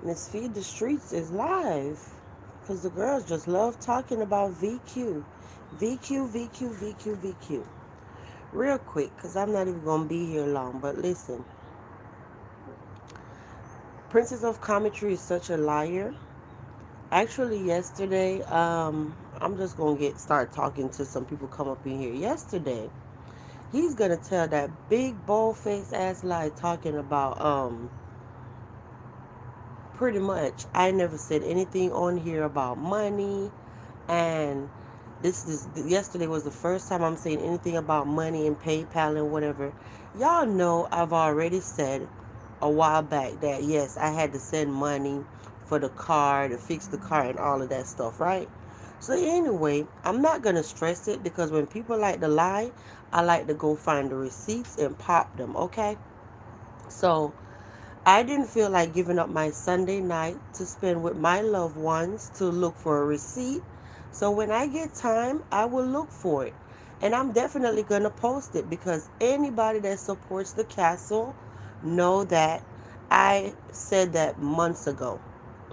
Miss Feed the Streets is live. Because the girls just love talking about VQ. VQ, VQ, VQ, VQ. Real quick, because I'm not even going to be here long. But listen, Princess of Commentary is such a liar. Actually, yesterday, I'm just going to start talking to some people come up in here. Yesterday, he's going to tell that big, bold-faced ass lie talking about, pretty much, I never said anything on here about money. And this is yesterday was the first time I'm saying anything about money and PayPal and whatever. Y'all know I've already said a while back that yes, I had to send money for the car to fix the car and all of that stuff, right? So anyway, I'm not gonna stress it because when people like to lie, I like to go find the receipts and pop them, okay? So I didn't feel like giving up my Sunday night to spend with my loved ones to look for a receipt. So when I get time, I will look for it. And I'm definitely going to post it because anybody that supports the castle know that I said that months ago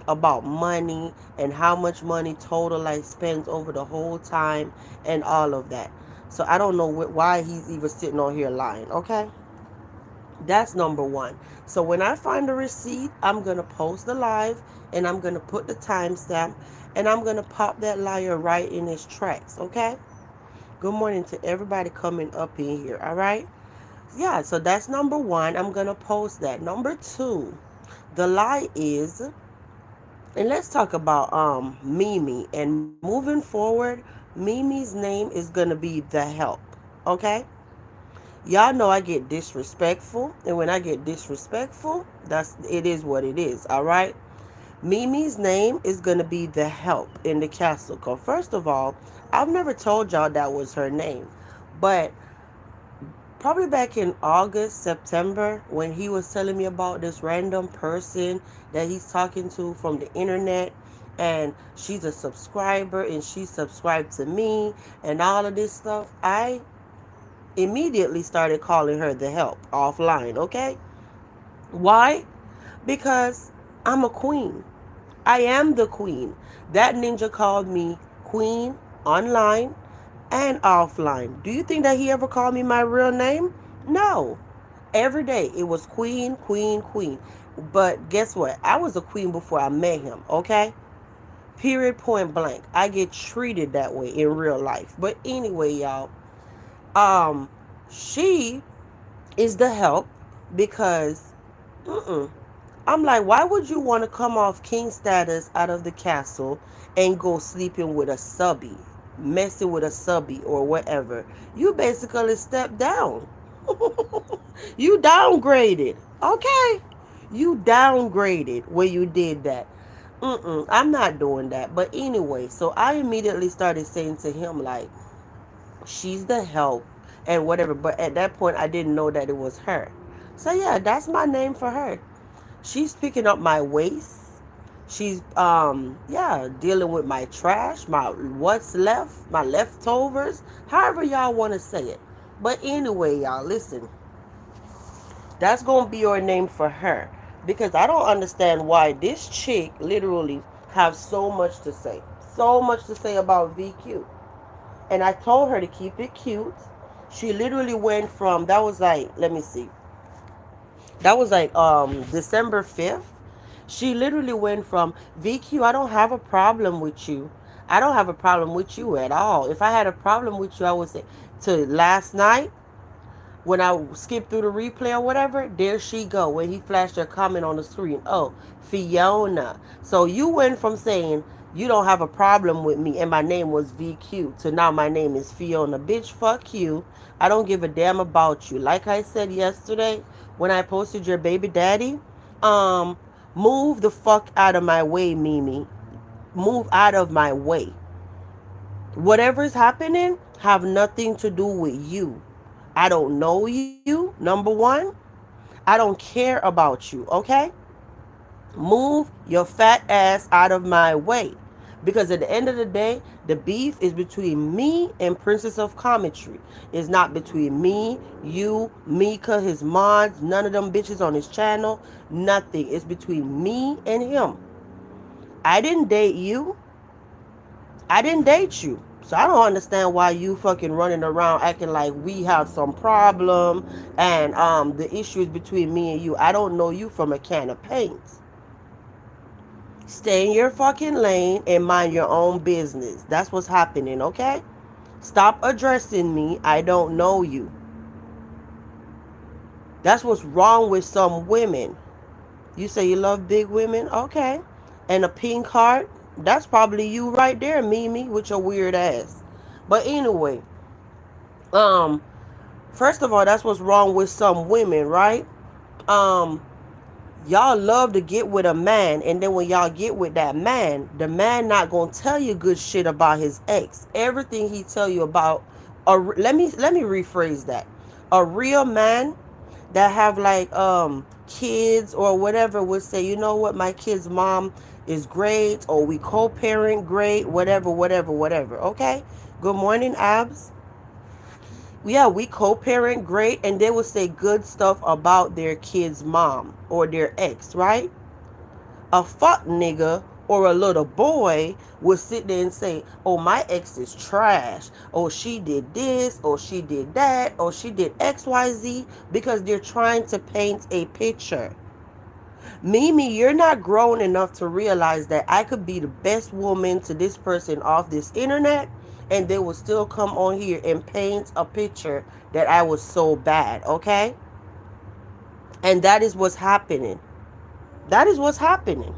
about money and how much money total I spent over the whole time and all of that. So I don't know why he's even sitting on here lying, okay? That's number one. So when I find the receipt, I'm going to post the live and I'm going to put the timestamp and I'm going to pop that liar right in his tracks, okay? Good morning to everybody coming up in here, all right? Yeah, so that's number one. I'm going to post that. Number two, the lie is, and let's talk about Mimi. And moving forward, Mimi's name is going to be the help, okay? Y'all know I get disrespectful, and when I get disrespectful, it is what it is, all right? Mimi's name is going to be the help in the castle. Cause first of all, I've never told y'all that was her name, but probably back in August, September, when he was telling me about this random person that he's talking to from the internet, and she's a subscriber and she subscribed to me and all of this stuff, I immediately started calling her the help offline, okay? Why? Because I'm a queen. I am the queen. That ninja called me queen online and offline. Do you think that he ever called me my real name? No. Every day it was queen, queen, queen. But guess what? I was a queen before I met him, okay? Period, point blank. I get treated that way in real life. But anyway, y'all, um, she is the help because I'm like, why would you want to come off king status out of the castle and go sleeping with a subby, messing with a subby or whatever? You basically stepped down. You downgraded. Okay. You downgraded when you did that. I'm not doing that. But anyway, so I immediately started saying to him, like, she's the help and whatever. But at that point, I didn't know that it was her. So yeah, that's my name for her. She's picking up my waste. She's yeah, dealing with my trash, my what's left, my leftovers, however y'all want to say it. But anyway, y'all, listen. That's going to be your name for her because I don't understand why this chick literally have so much to say. So much to say about VQ. And I told her to keep it cute. She literally went from that was like, let me see. That was like December 5th. She literally went from VQ, I don't have a problem with you. I don't have a problem with you at all. If I had a problem with you, I would say to last night when I skipped through the replay or whatever, there she go. When he flashed her comment on the screen. Oh, Fiona. So you went from saying you don't have a problem with me and my name was VQ to now my name is Fiona. Bitch, fuck you. I don't give a damn about you. Like I said yesterday when I posted your baby daddy, um, move the fuck out of my way, Mimi. Move out of my way. Whatever's happening have nothing to do with you. I don't know you, number one. I don't care about you, okay? Move your fat ass out of my way. Because at the end of the day, the beef is between me and Princess of Commentary. It's not between me, you, Mika, his mods, none of them bitches on his channel. Nothing. It's between me and him. I didn't date you. I didn't date you. So I don't understand why you fucking running around acting like we have some problem and the issue is between me and you. I don't know you from a can of paint. Stay in your fucking lane and mind your own business. That's what's happening, okay? Stop addressing me. I don't know you. That's what's wrong with some women. You say you love big women? Okay. And a pink heart? That's probably you right there, Mimi, with your weird ass. But anyway, um, first of all, that's what's wrong with some women, right? Um, y'all love to get with a man, and then when y'all get with that man, the man not gonna tell you good shit about his ex. Everything he tell you about, let me rephrase that. A real man that have like kids or whatever would say, you know what, my kid's mom is great, or we co-parent great, whatever, whatever, whatever. Okay. Good morning, Abs. Yeah, we co-parent great, and they would say good stuff about their kid's mom or their ex, right? A fuck nigga or a little boy would sit there and say, oh, my ex is trash, oh, she did this, or she did that, or she did XYZ, because they're trying to paint a picture. Mimi, you're not grown enough to realize that I could be the best woman to this person off this internet, and they will still come on here and paint a picture that I was so bad, okay? And that is what's happening. That is what's happening.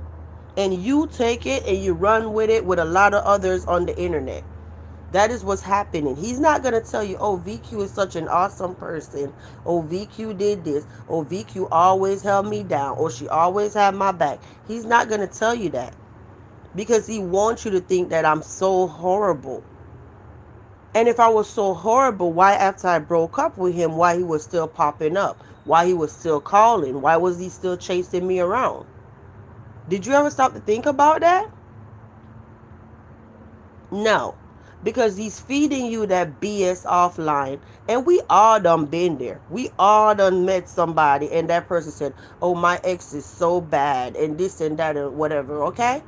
And you take it and you run with it with a lot of others on the internet. That is what's happening. He's not going to tell you, oh, VQ is such an awesome person. Oh, VQ did this. Oh, VQ always held me down. Or she always had my back. He's not going to tell you that. Because he wants you to think that I'm so horrible. And if I was so horrible, why after I broke up with him, why he was still popping up? Why he was still calling? Why was he still chasing me around? Did you ever stop to think about that? No. Because he's feeding you that BS offline. And we all done been there. We all done met somebody and that person said, oh, my ex is so bad and this and that and whatever, okay?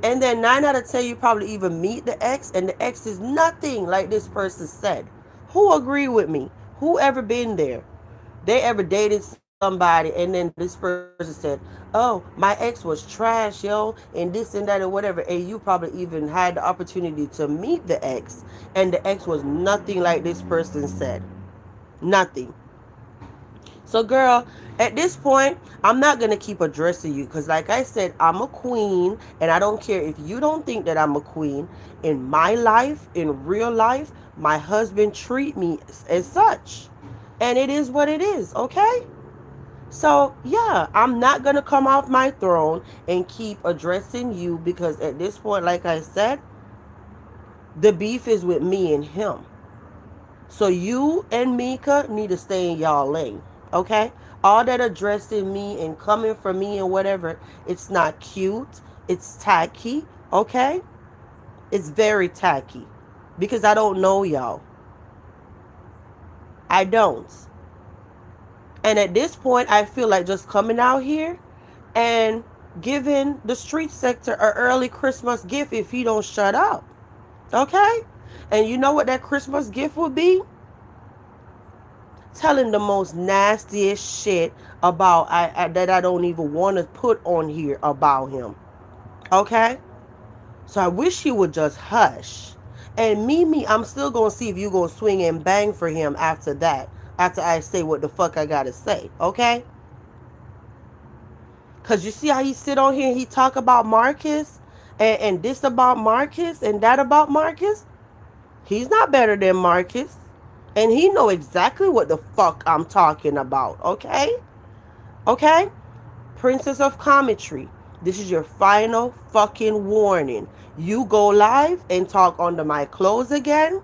And then 9 out of 10, you probably even meet the ex and the ex is nothing like this person said. Who agree with me? Who ever been there? They ever dated somebody and then this person said, oh, my ex was trash, yo, and this and that and whatever, and you probably even had the opportunity to meet the ex and the ex was nothing like this person said. Nothing. So girl, at this point, I'm not going to keep addressing you because like I said, I'm a queen, and I don't care if you don't think that I'm a queen. In my life, in real life, my husband treat me as such. And it is what it is, okay? So, yeah, I'm not going to come off my throne and keep addressing you because at this point, like I said, the beef is with me and him. So you and Mika need to stay in y'all lane, okay? All that addressing me and coming for me and whatever, it's not cute. It's tacky, okay? It's very tacky because I don't know y'all. I don't. And at this point, I feel like just coming out here and giving the street sector an early Christmas gift if he don't shut up. Okay? And you know what that Christmas gift would be? Telling the most nastiest shit about that I don't even want to put on here about him. Okay? So I wish he would just hush. And Mimi, I'm still going to see if you going to swing and bang for him after that. After I say what the fuck I got to say. Okay? Because you see how he sit on here and he talk about Marcus? And this about Marcus and that about Marcus? He's not better than Marcus. And he know exactly what the fuck I'm talking about. Okay? Okay? Princess of Commentary. This is your final fucking warning. You go live and talk under my clothes again.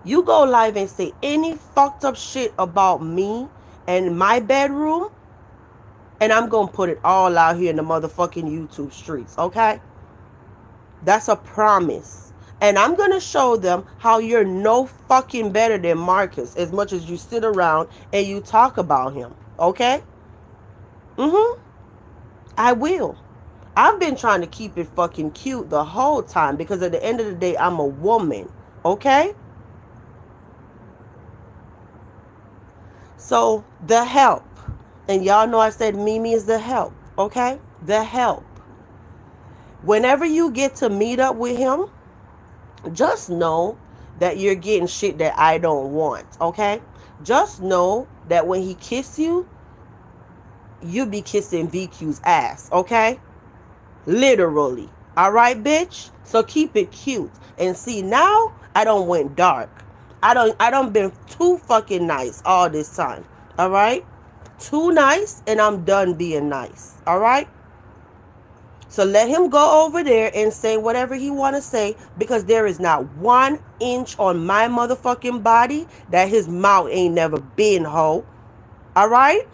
You go live and say any fucked up shit about me and my bedroom. And I'm going to put it all out here in the motherfucking YouTube streets. Okay? That's a promise. And I'm going to show them how you're no fucking better than Marcus as much as you sit around and you talk about him. Okay? I will. I've been trying to keep it fucking cute the whole time because at the end of the day, I'm a woman. Okay? So, the help. And y'all know I said Mimi is the help. Okay? The help. Whenever you get to meet up with him, just know that you're getting shit that I don't want. Okay? Just know that when he kiss you, you be kissing VQ's ass. Okay? Literally. Alright, bitch? So keep it cute. And see, now I don't went dark. I don't been too fucking nice all this time. Alright? Too nice and I'm done being nice. Alright? So let him go over there and say whatever he want to say because there is not 1 inch on my motherfucking body that his mouth ain't never been, ho. Alright?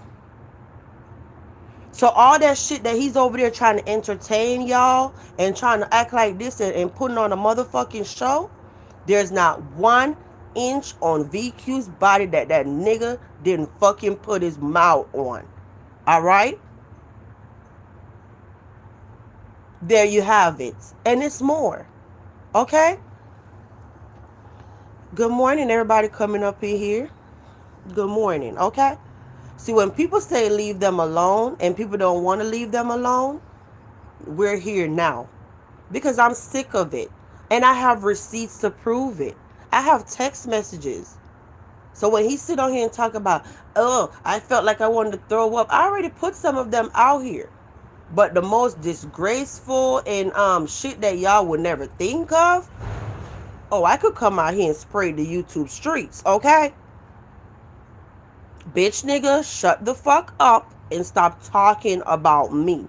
So all that shit that he's over there trying to entertain y'all and trying to act like this and putting on a motherfucking show, there's not 1 inch on VQ's body that nigga didn't fucking put his mouth on. All right? There you have it. And it's more. Okay? Good morning, everybody coming up in here. Good morning, okay? See, when people say leave them alone and people don't want to leave them alone, we're here now. Because I'm sick of it. And I have receipts to prove it. I have text messages. So when he sit on here and talk about, oh, I felt like I wanted to throw up, I already put some of them out here. But the most disgraceful and shit that y'all would never think of, oh, I could come out here and spray the YouTube streets, okay? Bitch nigga, shut the fuck up and stop talking about me.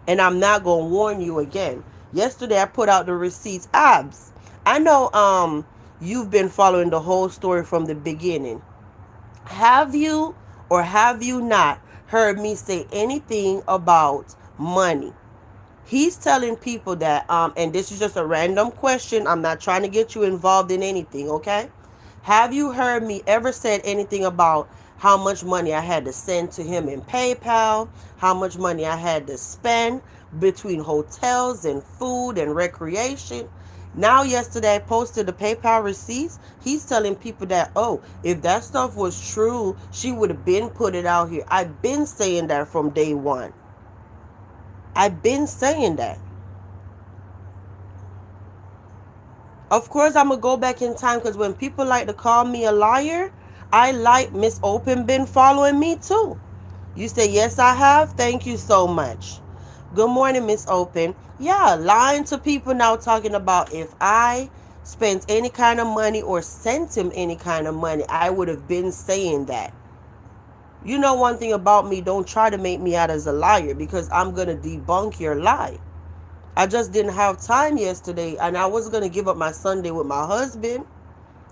And I'm not gonna warn you again. Yesterday I put out the receipts. Abs, I know you've been following the whole story from the beginning. Have you or have you not heard me say anything about money? He's telling people that and this is just a random question. I'm not trying to get you involved in anything, okay? Have you heard me ever said anything about how much money I had to send to him in PayPal, how much money I had to spend between hotels and food and recreation? Now, yesterday I posted the PayPal receipts. He's telling people that, oh, if that stuff was true, she would have been put it out here. I've been saying that from day one. I've been saying that. Of course, I'm going to go back in time because when people like to call me a liar, I like Miss Open been following me too. You say, yes, I have. Thank you so much. Good morning, Miss Open. Yeah, lying to people now talking about if I spent any kind of money or sent him any kind of money, I would have been saying that. You know one thing about me, don't try to make me out as a liar because I'm going to debunk your lie. I just didn't have time yesterday and I wasn't going to give up my Sunday with my husband.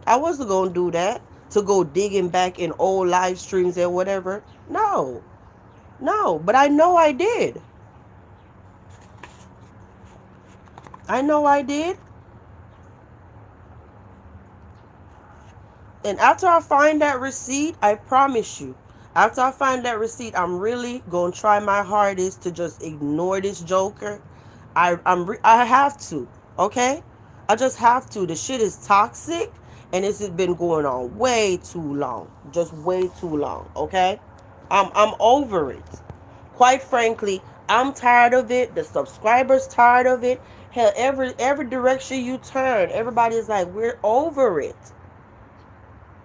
I wasn't going to do that to go digging back in old live streams and whatever. No, but I know I did. I know I did. And after I find that receipt, I promise you, after I find that receipt, I'm really going to try my hardest to just ignore this joker. I have to, okay? I just have to. The shit is toxic and it's been going on way too long. Just way too long, okay? I'm over it. Quite frankly, I'm tired of it. The subscribers tired of it. Hell, every direction you turn, everybody's like, we're over it.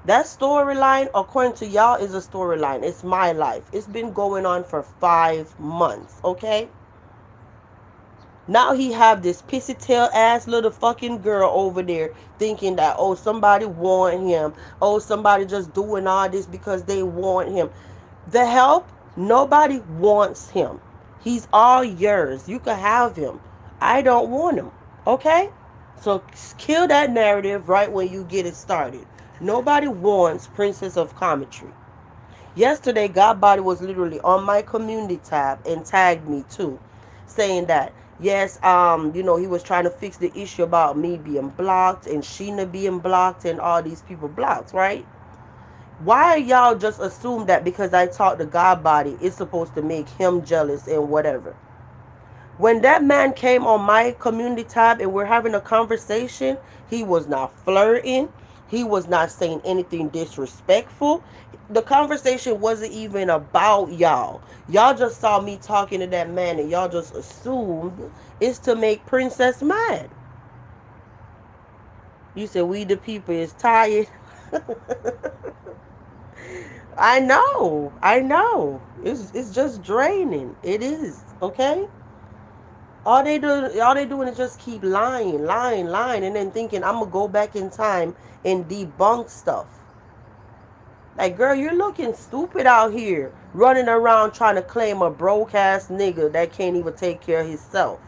That storyline, according to y'all, is a storyline. It's my life. It's been going on for 5 months, okay? Now he have this pissy tail ass little fucking girl over there thinking that, oh, somebody want him. Oh, somebody just doing all this because they want him. The help, nobody wants him. He's all yours. You can have him. I don't want him, okay? So kill that narrative right when you get it started. Nobody wants Princess of Commentary. Yesterday, Godbody was literally on my community tab and tagged me too, saying that Yes, he was trying to fix the issue about me being blocked and Sheena being blocked and all these people blocked, right? Why y'all just assume that because I talk to God body, it's supposed to make him jealous and whatever? When that man came on my community tab and we're having a conversation, he was not flirting. He was not saying anything disrespectful. The conversation wasn't even about y'all. Y'all just saw me talking to that man and y'all just assumed it's to make Princess mad. You said we the people is tired. I know. I know. It's just draining. It is. Okay? All they doing is just keep lying, lying, lying, and then thinking I'm gonna go back in time and debunk stuff. Like, girl, you're looking stupid out here, running around trying to claim a broke ass nigga that can't even take care of himself.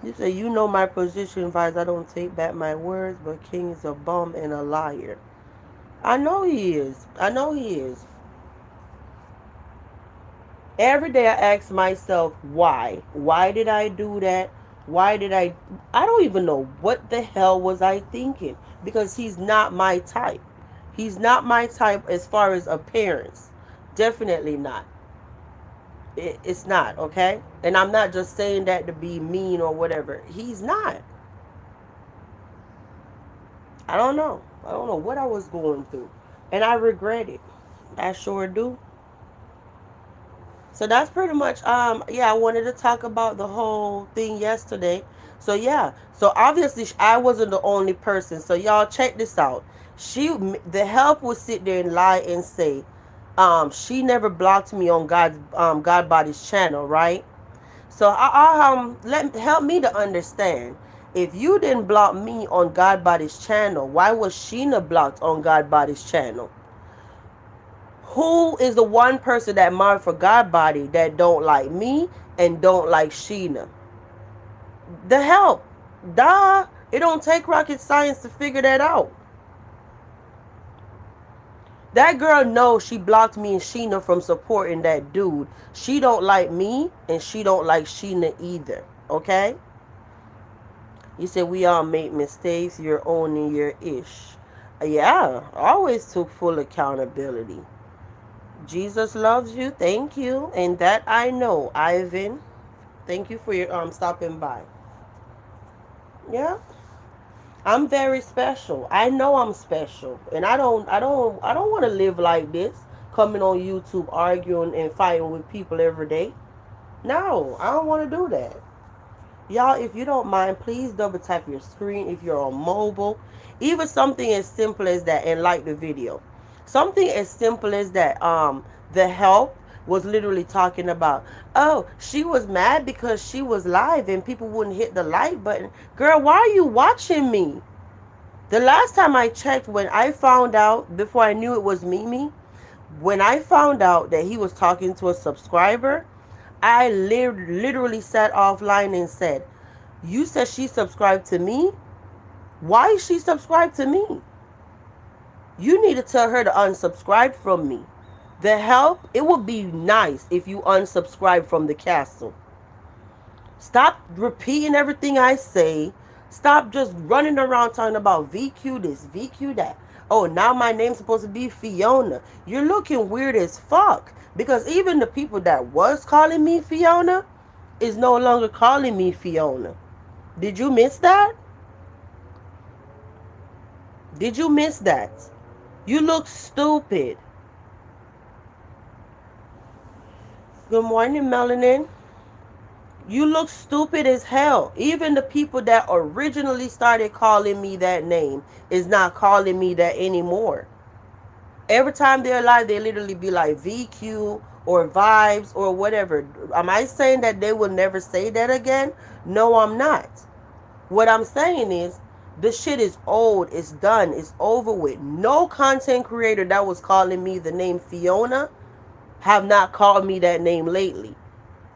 You say you know my position, Vice. I don't take back my words, but King is a bum and a liar. I know he is. I know he is. Every day I ask myself, why? Why did I do that? Why did I don't even know what the hell was I thinking. Because he's not my type. He's not my type as far as appearance. Definitely not. It's not, okay? And I'm not just saying that to be mean or whatever. He's not. I don't know. I don't know what I was going through. And I regret it. I sure do. So that's pretty much yeah, I wanted to talk about the whole thing yesterday. So yeah, so obviously I wasn't the only person. So y'all check this out. The help would sit there and lie and say she never blocked me on God Body's channel, right? So help me to understand. If you didn't block me on God Body's channel, why was Sheena blocked on God Body's channel? Who is the one person that married for God body that don't like me and don't like Sheena? The help. Duh. It don't take rocket science to figure that out. That girl knows she blocked me and Sheena from supporting that dude. She don't like me and she don't like Sheena either. Okay? You said we all make mistakes. You're owning your ish. Yeah. I always took full accountability. Jesus loves you. Thank you. And that I know, Ivan. Thank you for your stopping by. Yeah. I'm very special. I know I'm special. And I don't want to live like this, coming on YouTube arguing and fighting with people every day. No, I don't want to do that. Y'all, if you don't mind, please double tap your screen if you're on mobile. Even something as simple as that, and like the video. Something as simple as that. The help was literally talking about, oh, she was mad because she was live and people wouldn't hit the like button. Girl, why are you watching me? The last time I checked, when I found out, before I knew it was Mimi, when I found out that he was talking to a subscriber, I literally sat offline and said, you said she subscribed to me? Why is she subscribed to me? You need to tell her to unsubscribe from me. The help, it would be nice if you unsubscribe from the castle. Stop repeating everything I say. Stop just running around talking about VQ this, VQ that. Oh, now my name's supposed to be Fiona. You're looking weird as fuck. Because even the people that was calling me Fiona is no longer calling me Fiona. Did you miss that? Did you miss that? You look stupid. Good morning, Melanin. You look stupid as hell. Even the people that originally started calling me that name is not calling me that anymore. Every time they're live, they literally be like VQ or Vibes or whatever. Am I saying that they will never say that again? No, I'm not. What I'm saying is, the shit is old. It's done. It's over with. No content creator that was calling me the name Fiona have not called me that name lately.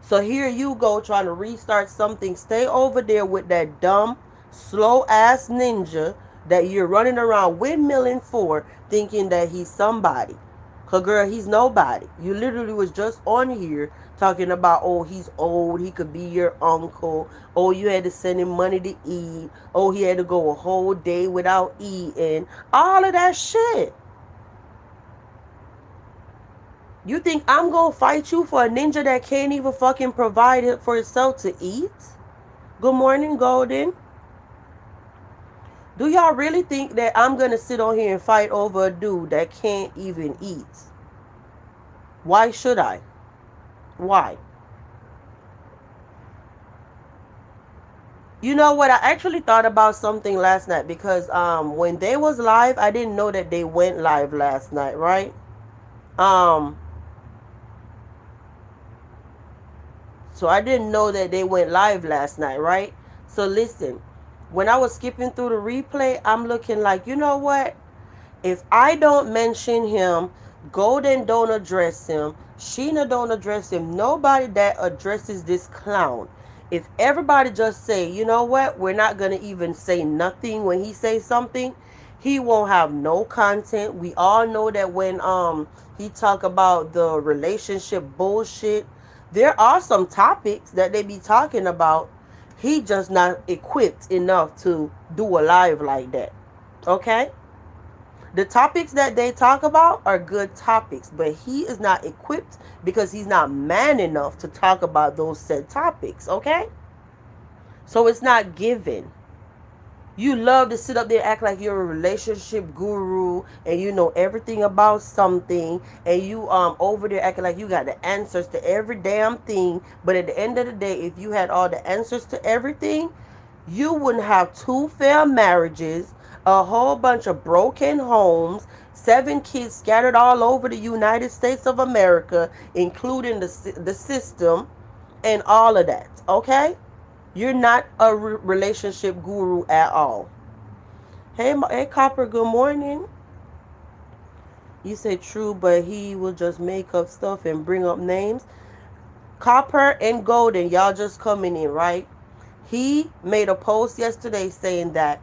So here you go trying to restart something. Stay over there with that dumb, slow ass ninja that you're running around windmilling for, thinking that he's somebody. Cause girl, he's nobody. You literally was just on here talking about, oh, he's old, he could be your uncle. Oh, you had to send him money to eat. Oh, he had to go a whole day without eating. All of that shit. You think I'm gonna fight you for a ninja that can't even fucking provide it for itself to eat? Good morning, Golden. Do y'all really think that I'm gonna sit on here and fight over a dude that can't even eat? Why should I? Why? You know what? I actually thought about something last night because when they was live, I didn't know that they went live last night, right? Um so I didn't know that they went live last night, right? So listen, when I was skipping through the replay, I'm looking like, you know what? If I don't mention him, Golden don't address him, Sheena don't address him, nobody that addresses this clown. If everybody just say, you know what, we're not going to even say nothing when he says something, he won't have no content. We all know that when he talk about the relationship bullshit, there are some topics that they be talking about. He just not equipped enough to do a live like that. Okay? The topics that they talk about are good topics, but he is not equipped because he's not man enough to talk about those said topics, okay? So it's not given. You love to sit up there, act like you're a relationship guru and you know everything about something, and you over there acting like you got the answers to every damn thing. But at the end of the day, if you had all the answers to everything, you wouldn't have 2 failed marriages, a whole bunch of broken homes, 7 kids scattered all over the United States of America, including the system, and all of that. Okay? You're not a relationship guru at all. Hey, Copper, good morning. You say true, but he will just make up stuff and bring up names. Copper and Golden, y'all just coming in, right? He made a post yesterday saying that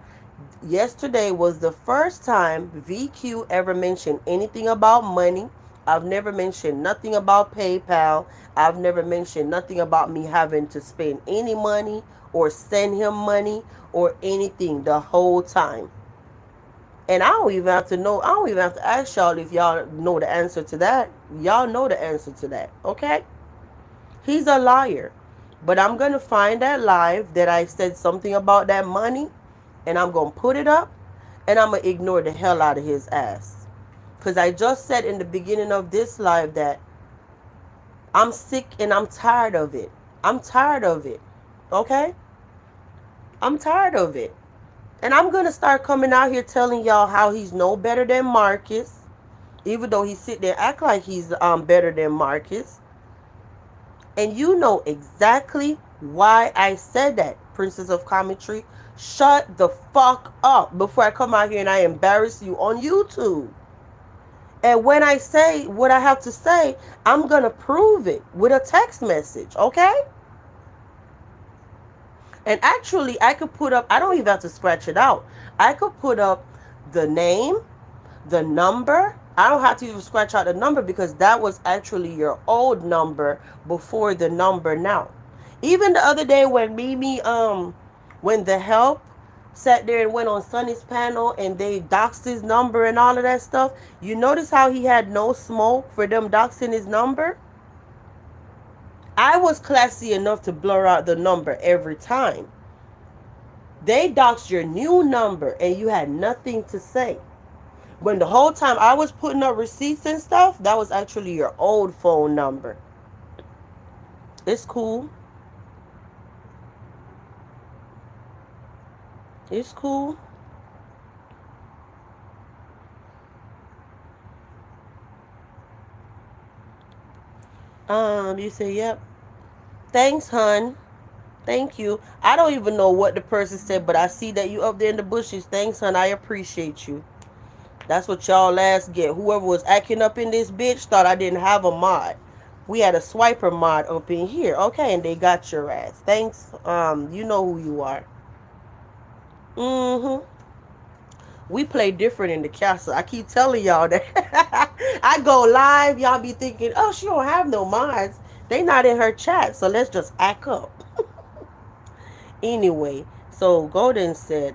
yesterday was the first time VQ ever mentioned anything about money. I've never mentioned nothing about PayPal. I've never mentioned nothing about me having to spend any money or send him money or anything the whole time. And I don't even have to know, I don't even have to ask y'all if y'all know the answer to that. Y'all know the answer to that, okay? He's a liar. But I'm going to find that live that I said something about that money, and I'm going to put it up, and I'm going to ignore the hell out of his ass. Because I just said in the beginning of this live that I'm sick and I'm tired of it. I'm tired of it. Okay? I'm tired of it. And I'm going to start coming out here telling y'all how he's no better than Marcus. Even though he sit there and act like he's better than Marcus. And you know exactly why I said that, Princess of Commentary. Shut the fuck up before I come out here and I embarrass you on YouTube. And when I say what I have to say, I'm going to prove it with a text message, okay? And actually, I could put up, I don't even have to scratch it out. I could put up the name, the number. I don't have to even scratch out the number because that was actually your old number before the number now. Even the other day when Mimi, when the help sat there and went on Sonny's panel and they doxed his number and all of that stuff, you notice how he had no smoke for them doxing his number? I was classy enough to blur out the number every time. They doxed your new number and you had nothing to say. When the whole time I was putting up receipts and stuff, that was actually your old phone number. It's cool. It's cool. You say, yep. Thanks, hun. Thank you. I don't even know what the person said, but I see that you up there in the bushes. Thanks, hun. I appreciate you. That's what y'all last get. Whoever was acting up in this bitch thought I didn't have a mod. We had a swiper mod up in here. Okay, and they got your ass. Thanks. You know who you are. Mm-hmm. We play different in the castle. I keep telling y'all that. I go live, y'all be thinking, oh, she don't have no minds. They not in her chat, so let's just act up. Anyway, so Golden said,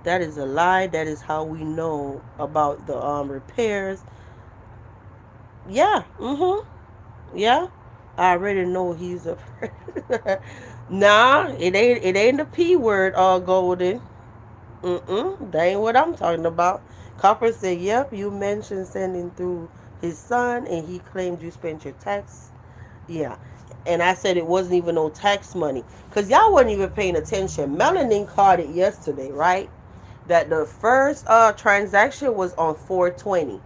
that is a lie. That is how we know about the repairs. Yeah, yeah. I already know he's a nah, it ain't the P word, Golden. That ain't what I'm talking about. Copper said, yep, you mentioned sending through his son and he claimed you spent your tax. Yeah. And I said it wasn't even no tax money. Because y'all wasn't even paying attention. Melanin caught it yesterday, right? That the first transaction was on 420.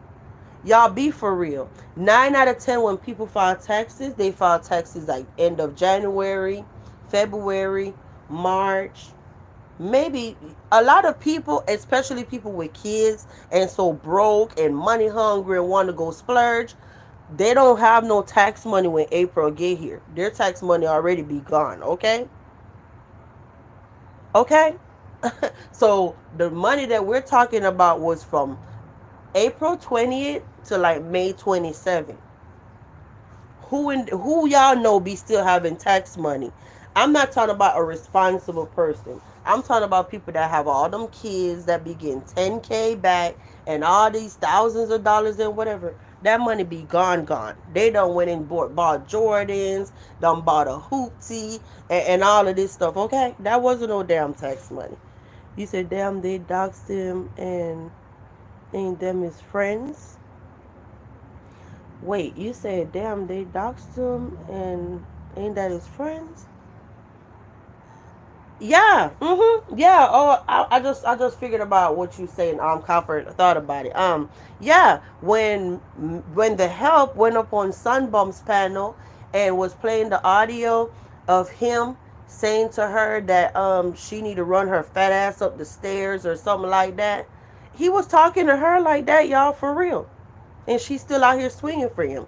Y'all be for real. 9 out of 10 when people file taxes, they file taxes like end of January, February, March, maybe a lot of people, especially people with kids and so broke and money hungry and want to go splurge, they don't have no tax money when April get here. Their tax money already be gone. Okay. So the money that we're talking about was from April 20th to like May 27th. Who y'all know be still having tax money? I'm not talking about a responsible person. I'm talking about people that have all them kids that be getting 10K back and all these thousands of dollars and whatever. That money be gone. They done went and bought Jordans, done bought a hoopty, and all of this stuff. Okay, that wasn't no damn tax money. You said, damn, they doxed him and ain't them his friends. Wait, you said, damn, they doxed him and ain't that his friends? Yeah, yeah. Oh, I just figured about what you saying. Copper thought about it. Yeah. When the help went up on Sunbum's panel and was playing the audio of him saying to her that she need to run her fat ass up the stairs or something like that. He was talking to her like that, y'all, for real, and she's still out here swinging for him.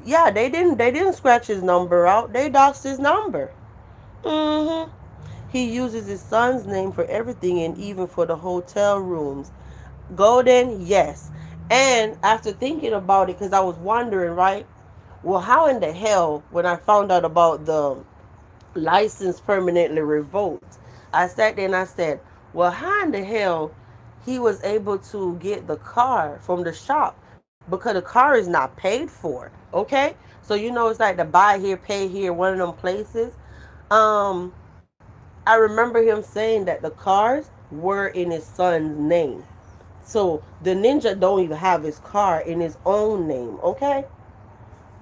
Yeah, they didn't scratch his number out. They doxed his number. Mm-hmm. He uses his son's name for everything and even for the hotel rooms. Golden, yes. And after thinking about it, because I was wondering, right? Well, how in the hell, when I found out about the license permanently revoked, I sat there and I said, well, how in the hell he was able to get the car from the shop because the car is not paid for, okay? So, it's like the buy here, pay here, one of them places. Um, I remember him saying that the cars were in his son's name. So the ninja don't even have his car in his own name, okay?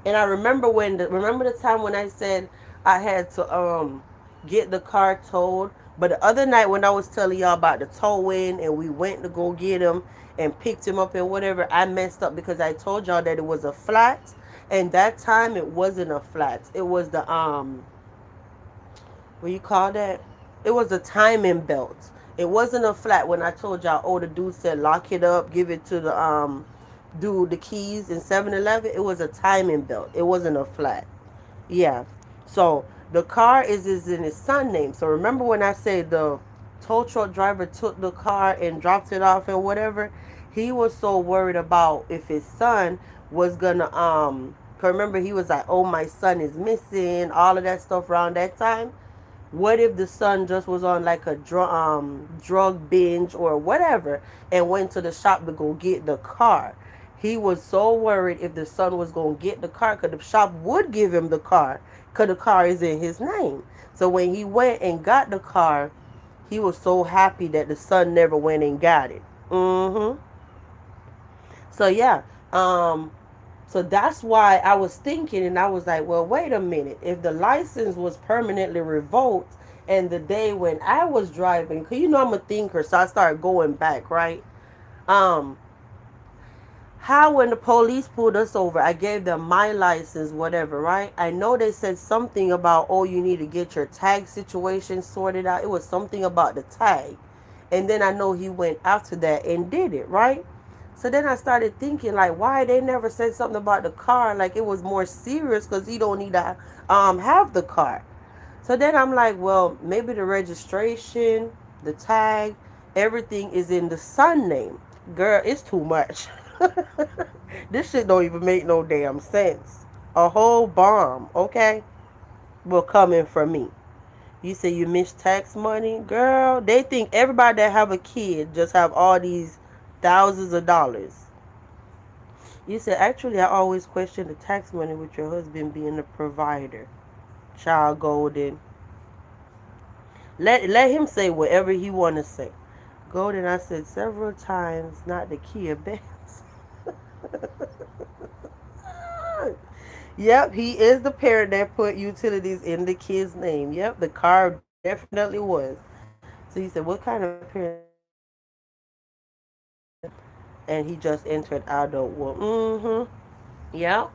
And I remember remember the time when I said I had to get the car towed. But the other night when I was telling y'all about the towing and we went to go get him and picked him up and whatever, I messed up because I told y'all that it was a flat, and that time it wasn't a flat. It was the what you call that? It was a timing belt. It wasn't a flat when I told y'all, oh, the dude said lock it up, give it to the dude the keys in 7-Eleven. It was a timing belt. It wasn't a flat. Yeah. So the car is in his son's name. So remember when I said the tow truck driver took the car and dropped it off and whatever? He was so worried about if his son was gonna 'cause remember he was like, oh, my son is missing, all of that stuff around that time. What if the son just was on like a drug binge or whatever and went to the shop to go get the car? He was so worried if the son was going to get the car because the shop would give him the car because the car is in his name. So when he went and got the car, he was so happy that the son never went and got it. So yeah, so that's why I was thinking, and I was like, well, wait a minute. If the license was permanently revoked, and the day when I was driving, because I'm a thinker, so I started going back, right? Um, how when the police pulled us over, I gave them my license, whatever, right? I know they said something about, oh, you need to get your tag situation sorted out. It was something about the tag. And then I know he went after that and did it, right? So then I started thinking, like, why they never said something about the car? Like it was more serious because he don't need to have the car. So then I'm like, well, maybe the registration, the tag, everything is in the son name. Girl, it's too much. This shit don't even make no damn sense. A whole bomb, okay, will come in from me. You say you miss tax money? Girl, they think everybody that have a kid just have all these thousands of dollars. You said, actually, I always question the tax money with your husband being the provider. Child Golden. Let him say whatever he want to say. Golden, I said several times, not the kid banks. Yep, he is the parent that put utilities in the kid's name. Yep, the car definitely was. So he said, what kind of parent is that? And he just entered adult world. Yep.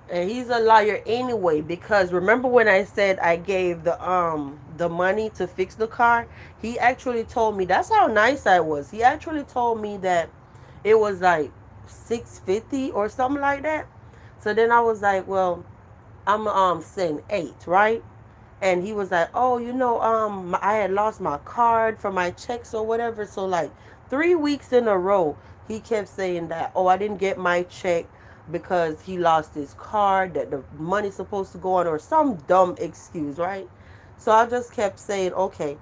And he's a liar anyway, because remember when I said I gave the money to fix the car? He actually told me, that's how nice I was. He actually told me that it was like 650 or something like that. So then I was like, well, I'm saying 8, right? And he was like, oh, I had lost my card for my checks or whatever. So like 3 weeks in a row, he kept saying that, oh, I didn't get my check because he lost his card, that the money's supposed to go on, or some dumb excuse, right? So I just kept saying, okay,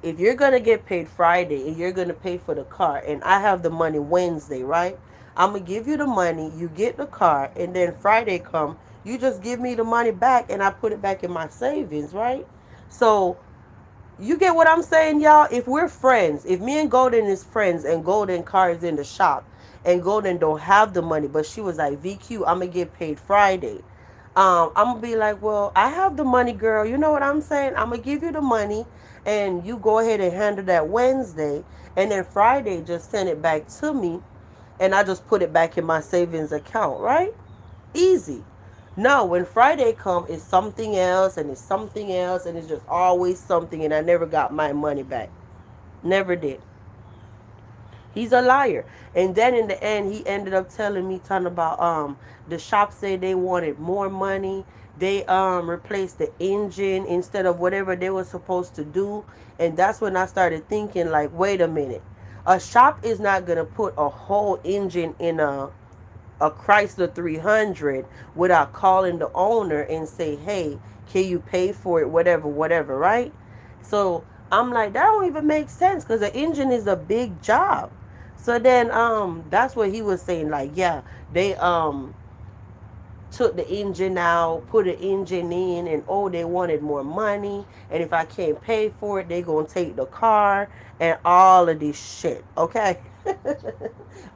if you're gonna get paid Friday and you're gonna pay for the car, and I have the money Wednesday, right? I'm gonna give you the money, you get the car, and then Friday come, you just give me the money back and I put it back in my savings, right? So you get what I'm saying, y'all? If we're friends, if me and Golden is friends and Golden car is in the shop and Golden don't have the money, but she was like, VQ, I'm gonna get paid Friday. I'm gonna be like, well, I have the money, girl. You know what I'm saying? I'm gonna give you the money and you go ahead and handle that Wednesday, and then Friday just send it back to me and I just put it back in my savings account, right? Easy. No, when Friday come, it's something else and it's something else and it's just always something, and I never got my money back. Never did. He's a liar. And then in the end, he ended up telling me, talking about the shop said they wanted more money. They replaced the engine instead of whatever they were supposed to do. And that's when I started thinking, like, wait a minute. A shop is not gonna put a whole engine in a Chrysler 300 without calling the owner and say, hey, can you pay for it, whatever, whatever, right? So I'm like, that don't even make sense, because the engine is a big job. So then that's what he was saying, like, yeah, they took the engine out, put an engine in, and oh, they wanted more money, and if I can't pay for it, they gonna take the car and all of this shit, okay?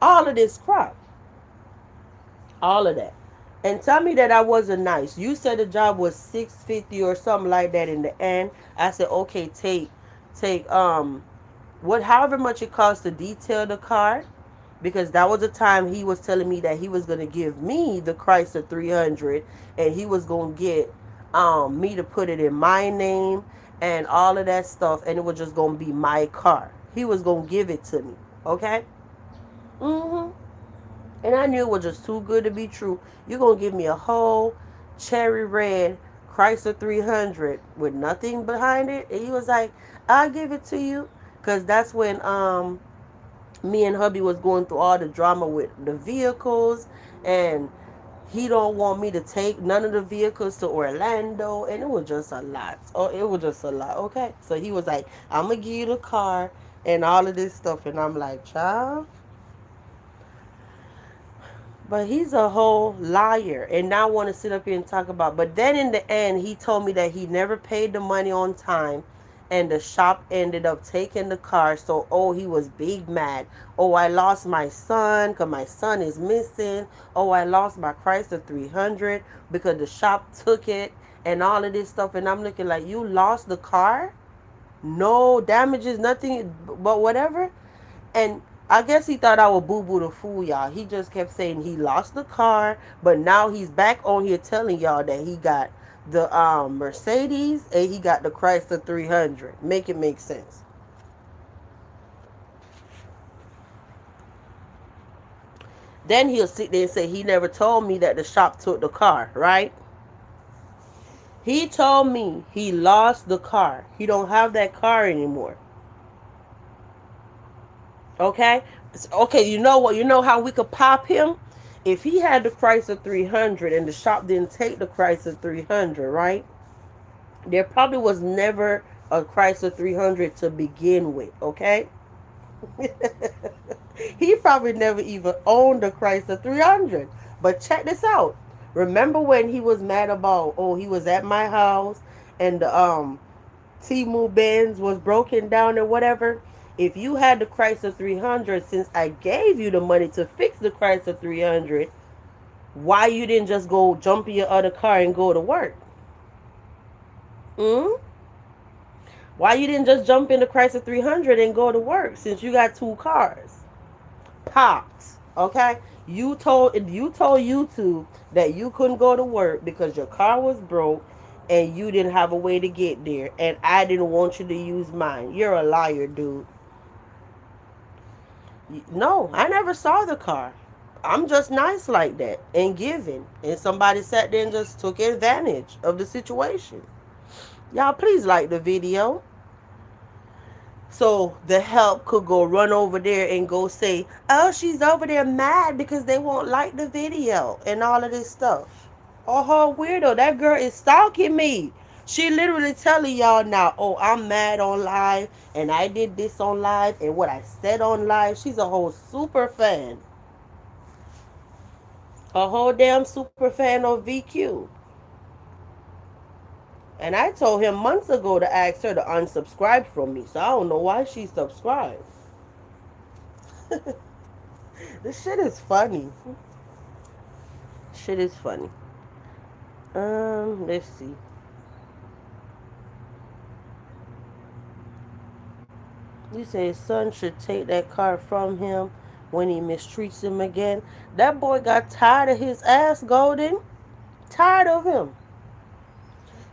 All of this crap. All of that. And tell me that I wasn't nice. You said the job was 650 or something like that in the end. I said, okay, take what however much it costs to detail the car, because that was the time he was telling me that he was gonna give me the Chrysler 300, and he was gonna get me to put it in my name and all of that stuff, and it was just gonna be my car. He was gonna give it to me. Okay? Mm-hmm. And I knew it was just too good to be true. You're going to give me a whole cherry red Chrysler 300 with nothing behind it? And he was like, I'll give it to you. Because that's when me and hubby was going through all the drama with the vehicles. And he don't want me to take none of the vehicles to Orlando. And it was just a lot. Oh, it was just a lot. Okay. So he was like, I'm going to give you the car and all of this stuff. And I'm like, child. But he's a whole liar, and now want to sit up here and talk about. But then in the end, he told me that he never paid the money on time, and the shop ended up taking the car. So, oh, he was big mad. Oh, I lost my son because my son is missing. Oh, I lost my Chrysler 300 because the shop took it and all of this stuff. And I'm looking like, you lost the car? No damages, nothing but whatever? And I guess he thought I would boo boo the fool y'all. He just kept saying he lost the car, but now he's back on here telling y'all that he got the Mercedes and he got the Chrysler 300. Make it make sense. Then he'll sit there and say he never told me that the shop took the car, right? He told me he lost the car. He don't have that car anymore. Okay? Okay, you know what? You know how we could pop him? If he had the Chrysler 300 and the shop didn't take the Chrysler 300, right? There probably was never a Chrysler 300 to begin with, okay? He probably never even owned a Chrysler 300. But check this out. Remember when he was mad about, oh, he was at my house and the Timu Benz was broken down or whatever? If you had the Chrysler 300, since I gave you the money to fix the Chrysler 300, why you didn't just go jump in your other car and go to work? Hmm? Why you didn't just jump in the Chrysler 300 and go to work since you got two cars? Popped. Okay? You told YouTube that you couldn't go to work because your car was broke and you didn't have a way to get there and I didn't want you to use mine. You're a liar, dude. No, I never saw the car. I'm just nice like that and giving. And somebody sat there and just took advantage of the situation. Y'all, please like the video. So the help could go run over there and go say, oh, she's over there mad because they won't like the video and all of this stuff. Oh, her weirdo. That girl is stalking me. She literally telling y'all now, oh, I'm mad on live and I did this on live and what I said on live. She's a whole super fan. A whole damn super fan of VQ. And I told him months ago to ask her to unsubscribe from me. So I don't know why she subscribed. This shit is funny. Shit is funny. Let's see. You say his son should take that car from him when he mistreats him again. That boy got tired of his ass, Golden. Tired of him.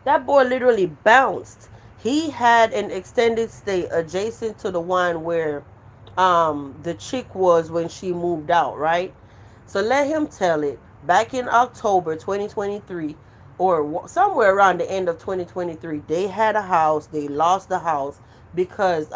That boy literally bounced. He had an extended stay adjacent to the one where the chick was when she moved out, right? So let him tell it. Back in October 2023, or somewhere around the end of 2023, they had a house. They lost the house because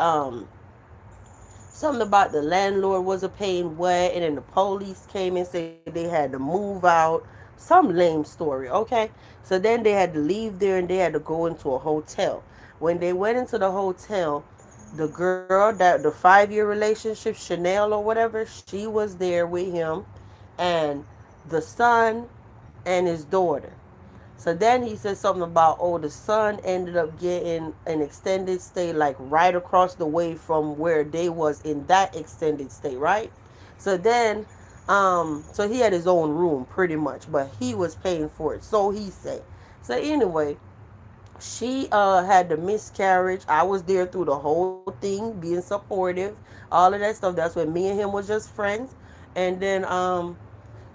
something about the landlord wasn't paying what, and then the police came and said they had to move out. Some lame story, okay? So then they had to leave there and they had to go into a hotel. When they went into the hotel, the girl that the 5-year relationship, Chanel or whatever, she was there with him, and the son and his daughter. So then he said something about, oh, the son ended up getting an extended stay like right across the way from where they was in that extended stay, right? So then, so he had his own room pretty much, but he was paying for it. So he said. So anyway, she had the miscarriage. I was there through the whole thing, being supportive, all of that stuff. That's when me and him was just friends. And then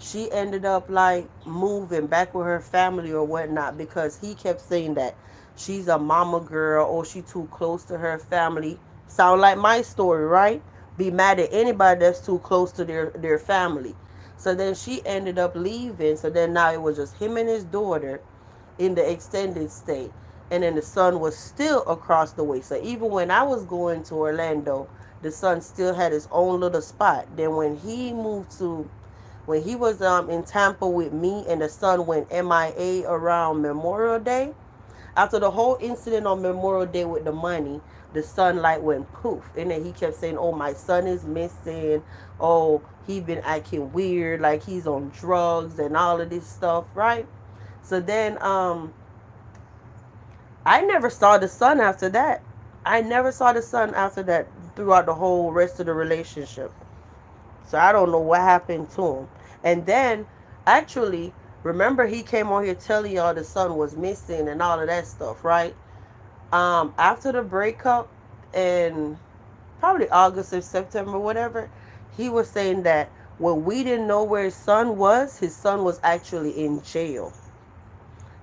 she ended up like moving back with her family or whatnot because he kept saying that she's a mama girl or she too close to her family. Sound like my story, right? Be mad at anybody that's too close to their family. So then she ended up leaving. So then now it was just him and his daughter in the extended stay. And then the son was still across the way. So even when I was going to Orlando, the son still had his own little spot. Then when he was in Tampa with me and the son went MIA around Memorial Day, after the whole incident on Memorial Day with the money, the son like went poof. And then he kept saying, oh, my son is missing. Oh, he been acting weird, like he's on drugs and all of this stuff, right? So then I never saw the son after that. I never saw the son after that throughout the whole rest of the relationship. So I don't know what happened to him. And then, actually, remember he came on here telling y'all the son was missing and all of that stuff, right? After the breakup in probably August or September, whatever, he was saying that when we didn't know where his son was actually in jail.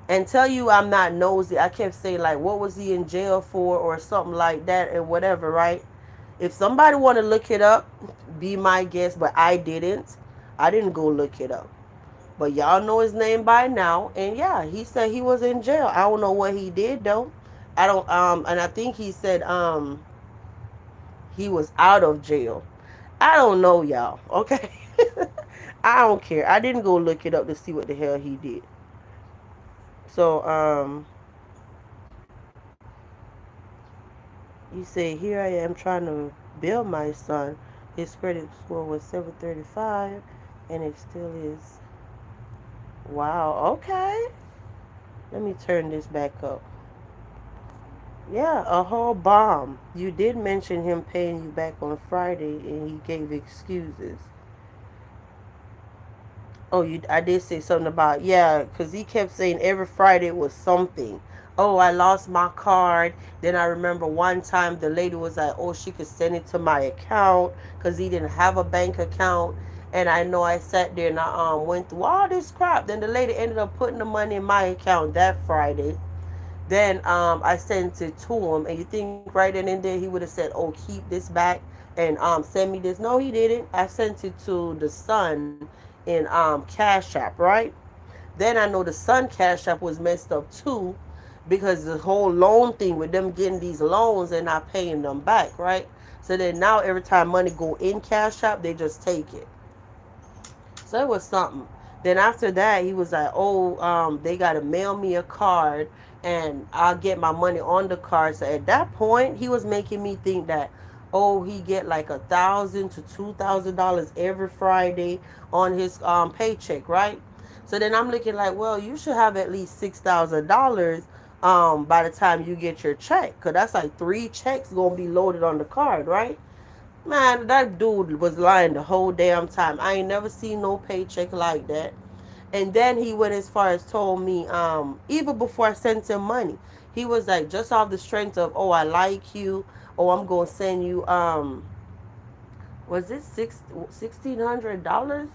And tell you I'm not nosy, I kept saying like, what was he in jail for or something like that and whatever, right? If somebody want to look it up, be my guest, but I didn't. I didn't go look it up. But y'all know his name by now. And yeah, he said he was in jail. I don't know what he did though. I don't and I think he said he was out of jail. I don't know, y'all. Okay. I don't care. I didn't go look it up to see what the hell he did. So he said, here I am trying to bill my son. His credit score was 735 and it still is. Wow, okay. Let me turn this back up. Yeah, a whole bomb. You did mention him paying you back on Friday and he gave excuses. Oh, I did say something about, yeah, because he kept saying every Friday was something. Oh, I lost my card. Then I remember one time the lady was like, oh, she could send it to my account because he didn't have a bank account. And I know I sat there and I went through all this crap. Then the lady ended up putting the money in my account that Friday. Then I sent it to him, and you think right then and there he would have said, "Oh, keep this back and send me this." No, he didn't. I sent it to the son in Cash App, right? Then I know the son Cash App was messed up too, because the whole loan thing with them getting these loans and not paying them back, right? So then now every time money go in Cash App, they just take it. So it was something. Then after that, he was like, "Oh, they gotta mail me a card, and I'll get my money on the card." So at that point, he was making me think that, oh, he get like $1,000 to $2,000 every Friday on his paycheck, right? So then I'm looking like, well, you should have at least $6,000 by the time you get your check, cause that's like three checks gonna be loaded on the card, right? Man, that dude was lying the whole damn time. I ain't never seen no paycheck like that. And then he went as far as told me, even before I sent him money, he was like, just off the strength of, oh, I like you, oh, I'm gonna send you, was it $1,600?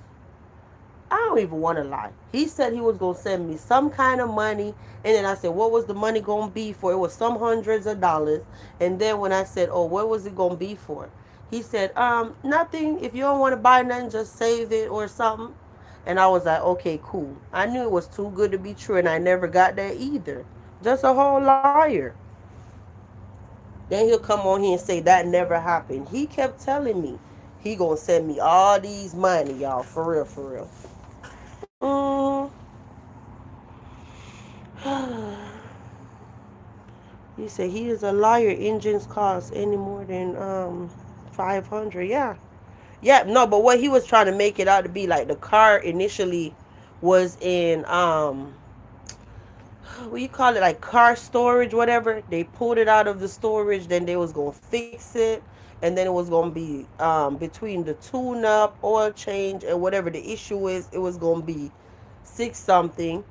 I don't even want to lie. He said he was gonna send me some kind of money, and then I said, "What was the money gonna be for?" It was some hundreds of dollars. And then when I said, "Oh, what was it gonna be for?" He said, nothing. If you don't want to buy nothing, just save it or something." And I was like, "Okay, cool." I knew it was too good to be true, and I never got that either. Just a whole liar. Then he'll come on here and say that never happened. He kept telling me he gonna send me all these money, y'all. For real, for real. Mm. He said he is a liar. Engines cost any more than 500. Yeah, yeah. No, but what he was trying to make it out to be like, the car initially was in what you call it, like car storage, whatever. They pulled it out of the storage. Then they was gonna fix it, and then it was gonna be between the tune up, oil change, and whatever the issue is, it was gonna be six something.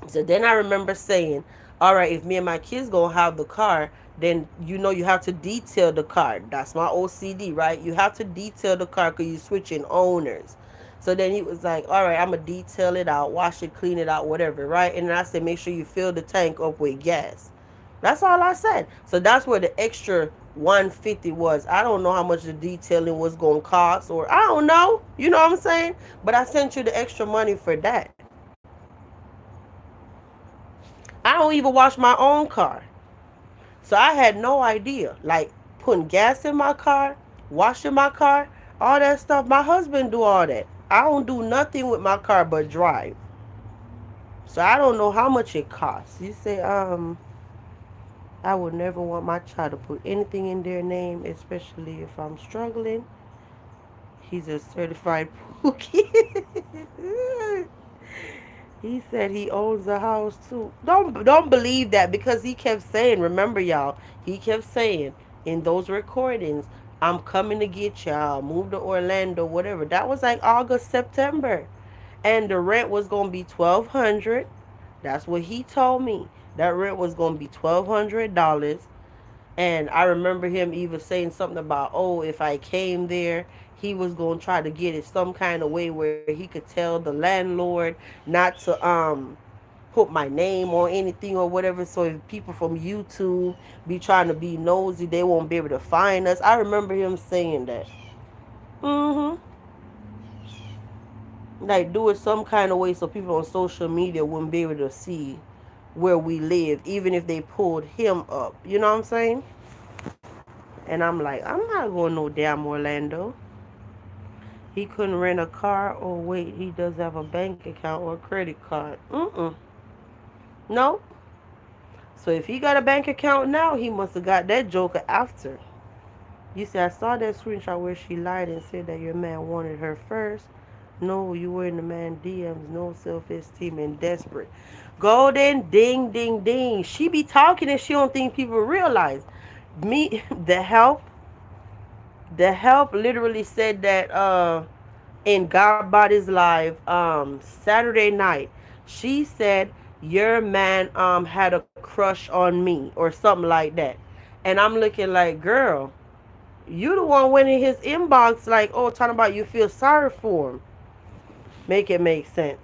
So then I remember saying, all right, if me and my kids gonna have the car, then you have to detail the car. That's my OCD, right? You have to detail the car because you're switching owners. So then he was like, all right, I'm gonna detail it out, wash it, clean it out, whatever, right? And then I said, make sure you fill the tank up with gas. That's all I said. So that's where the extra 150 was. I don't know how much the detailing was gonna cost, or I don't know. You know what I'm saying? But I sent you the extra money for that. I don't even wash my own car. So I had no idea. Like putting gas in my car, washing my car, all that stuff. My husband do all that. I don't do nothing with my car but drive. So I don't know how much it costs. You say, I would never want my child to put anything in their name, especially if I'm struggling. He's a certified pookie. He said he owns a house too. Don't believe that, because he kept saying, remember y'all, he kept saying in those recordings, I'm coming to get y'all, move to Orlando, whatever. That was like August, September. And the rent was gonna be $1,200. That's what he told me. That rent was gonna be $1,200. And I remember him even saying something about, oh, if I came there, he was going to try to get it some kind of way where he could tell the landlord not to put my name or anything or whatever. So if people from YouTube be trying to be nosy, they won't be able to find us. I remember him saying that. Mm-hmm. Like do it some kind of way so people on social media wouldn't be able to see where we live, even if they pulled him up. You know what I'm saying? And I'm like, I'm not going no damn Orlando. He couldn't rent a car. Or wait, he does have a bank account or a credit card. Nope. So if he got a bank account now, he must have got that joker after. You see, I saw that screenshot where she lied and said that your man wanted her first. No, you were in the man DMs, no self-esteem and desperate. Golden ding ding ding. She be talking and she don't think people realize. Me the help literally said that in God Body's live Saturday night. She said your man had a crush on me or something like that. And I'm looking like, girl, you the one went in his inbox like, oh, talking about you feel sorry for him. Make it make sense.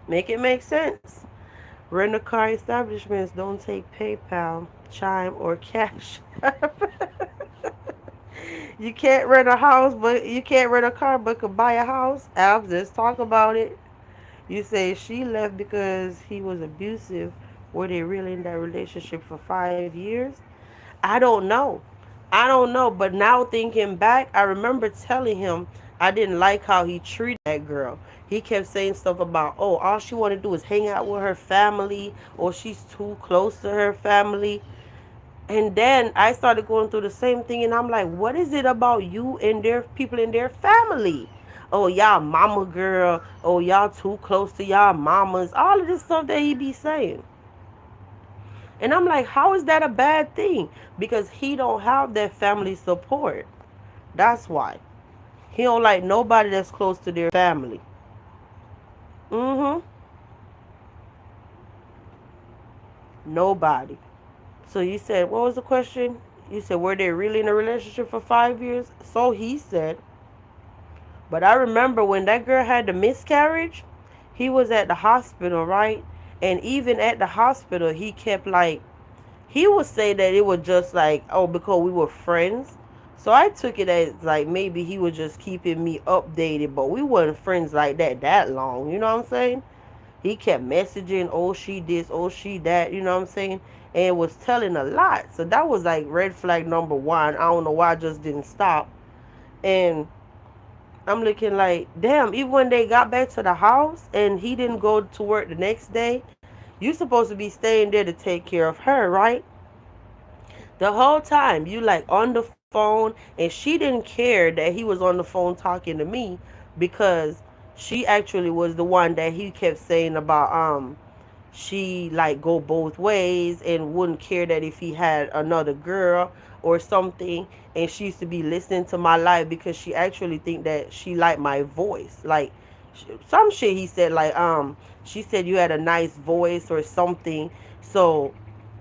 Make it make sense. Rent a car establishments don't take PayPal, Chime, or cash. You can't rent a house, but you can't rent a car, but could buy a house. Abs, let's talk about it. You say she left because he was abusive. Were they really in that relationship for 5 years? I don't know. I don't know. But now thinking back, I remember telling him I didn't like how he treated that girl. He kept saying stuff about, oh, all she want to do is hang out with her family, or she's too close to her family. And then I started going through the same thing, and I'm like, what is it about you and their people in their family? Oh, y'all mama girl. Oh, y'all too close to y'all mamas. All of this stuff that he be saying. And I'm like, how is that a bad thing? Because he don't have that family support. That's why. He don't like nobody that's close to their family. Mm-hmm. Nobody. So you said, what was the question? You said, were they really in a relationship for 5 years? So he said. But I remember when that girl had the miscarriage, he was at the hospital, right? And even at the hospital, he kept like, he would say that it was just like, oh, because we were friends. So I took it as like maybe he was just keeping me updated, but we weren't friends like that long. You know what I'm saying? He kept messaging, oh, she this, oh, she that, you know what I'm saying? And was telling a lot. So that was like red flag number one. I don't know why I just didn't stop. And I'm looking like, damn, even when they got back to the house and he didn't go to work the next day, you supposed to be staying there to take care of her, right? The whole time you like on the phone, and she didn't care that he was on the phone talking to me, because she actually was the one that he kept saying about she like go both ways and wouldn't care that if he had another girl or something. And she used to be listening to my life because she actually think that she liked my voice, like some shit he said, like she said you had a nice voice or something. So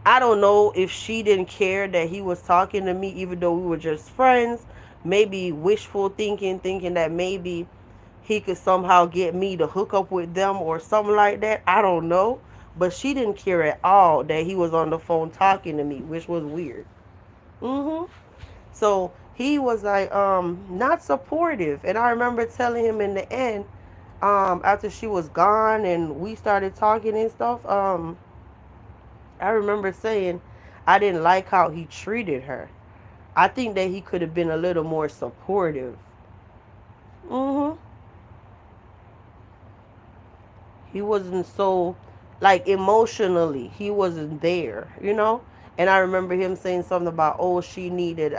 I don't know if she didn't care that he was talking to me even though we were just friends. Maybe wishful thinking, thinking that maybe he could somehow get me to hook up with them or something like that. I don't know. But she didn't care at all that he was on the phone talking to me, which was weird. Mm-hmm. So he was like not supportive. And I remember telling him in the end, after she was gone and we started talking and stuff, I remember saying I didn't like how he treated her. I think that he could have been a little more supportive. Mm-hmm. He wasn't so, like, emotionally, he wasn't there. And I remember him saying something about, oh, she needed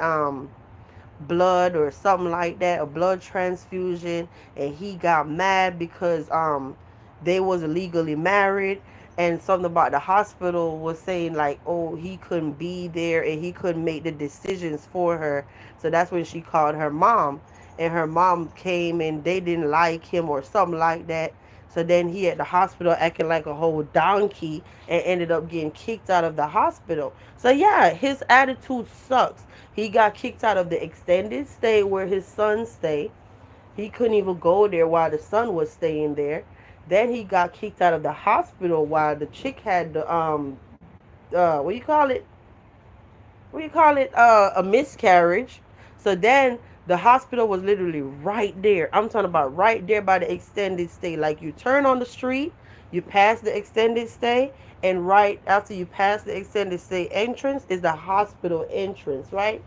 blood or something like that, a blood transfusion, and he got mad because they was legally married. And something about the hospital was saying like, oh, he couldn't be there and he couldn't make the decisions for her. So that's when she called her mom, and her mom came and they didn't like him or something like that. So then he at the hospital acting like a whole donkey and ended up getting kicked out of the hospital. So yeah, his attitude sucks. He got kicked out of the extended stay where his son stayed. He couldn't even go there while the son was staying there. Then he got kicked out of the hospital while the chick had the what do you call it? A miscarriage. So then The hospital was literally right there. I'm talking about right there by the extended stay. Like you turn on the street, you pass the extended stay, and right after you pass the extended stay entrance is the hospital entrance, right?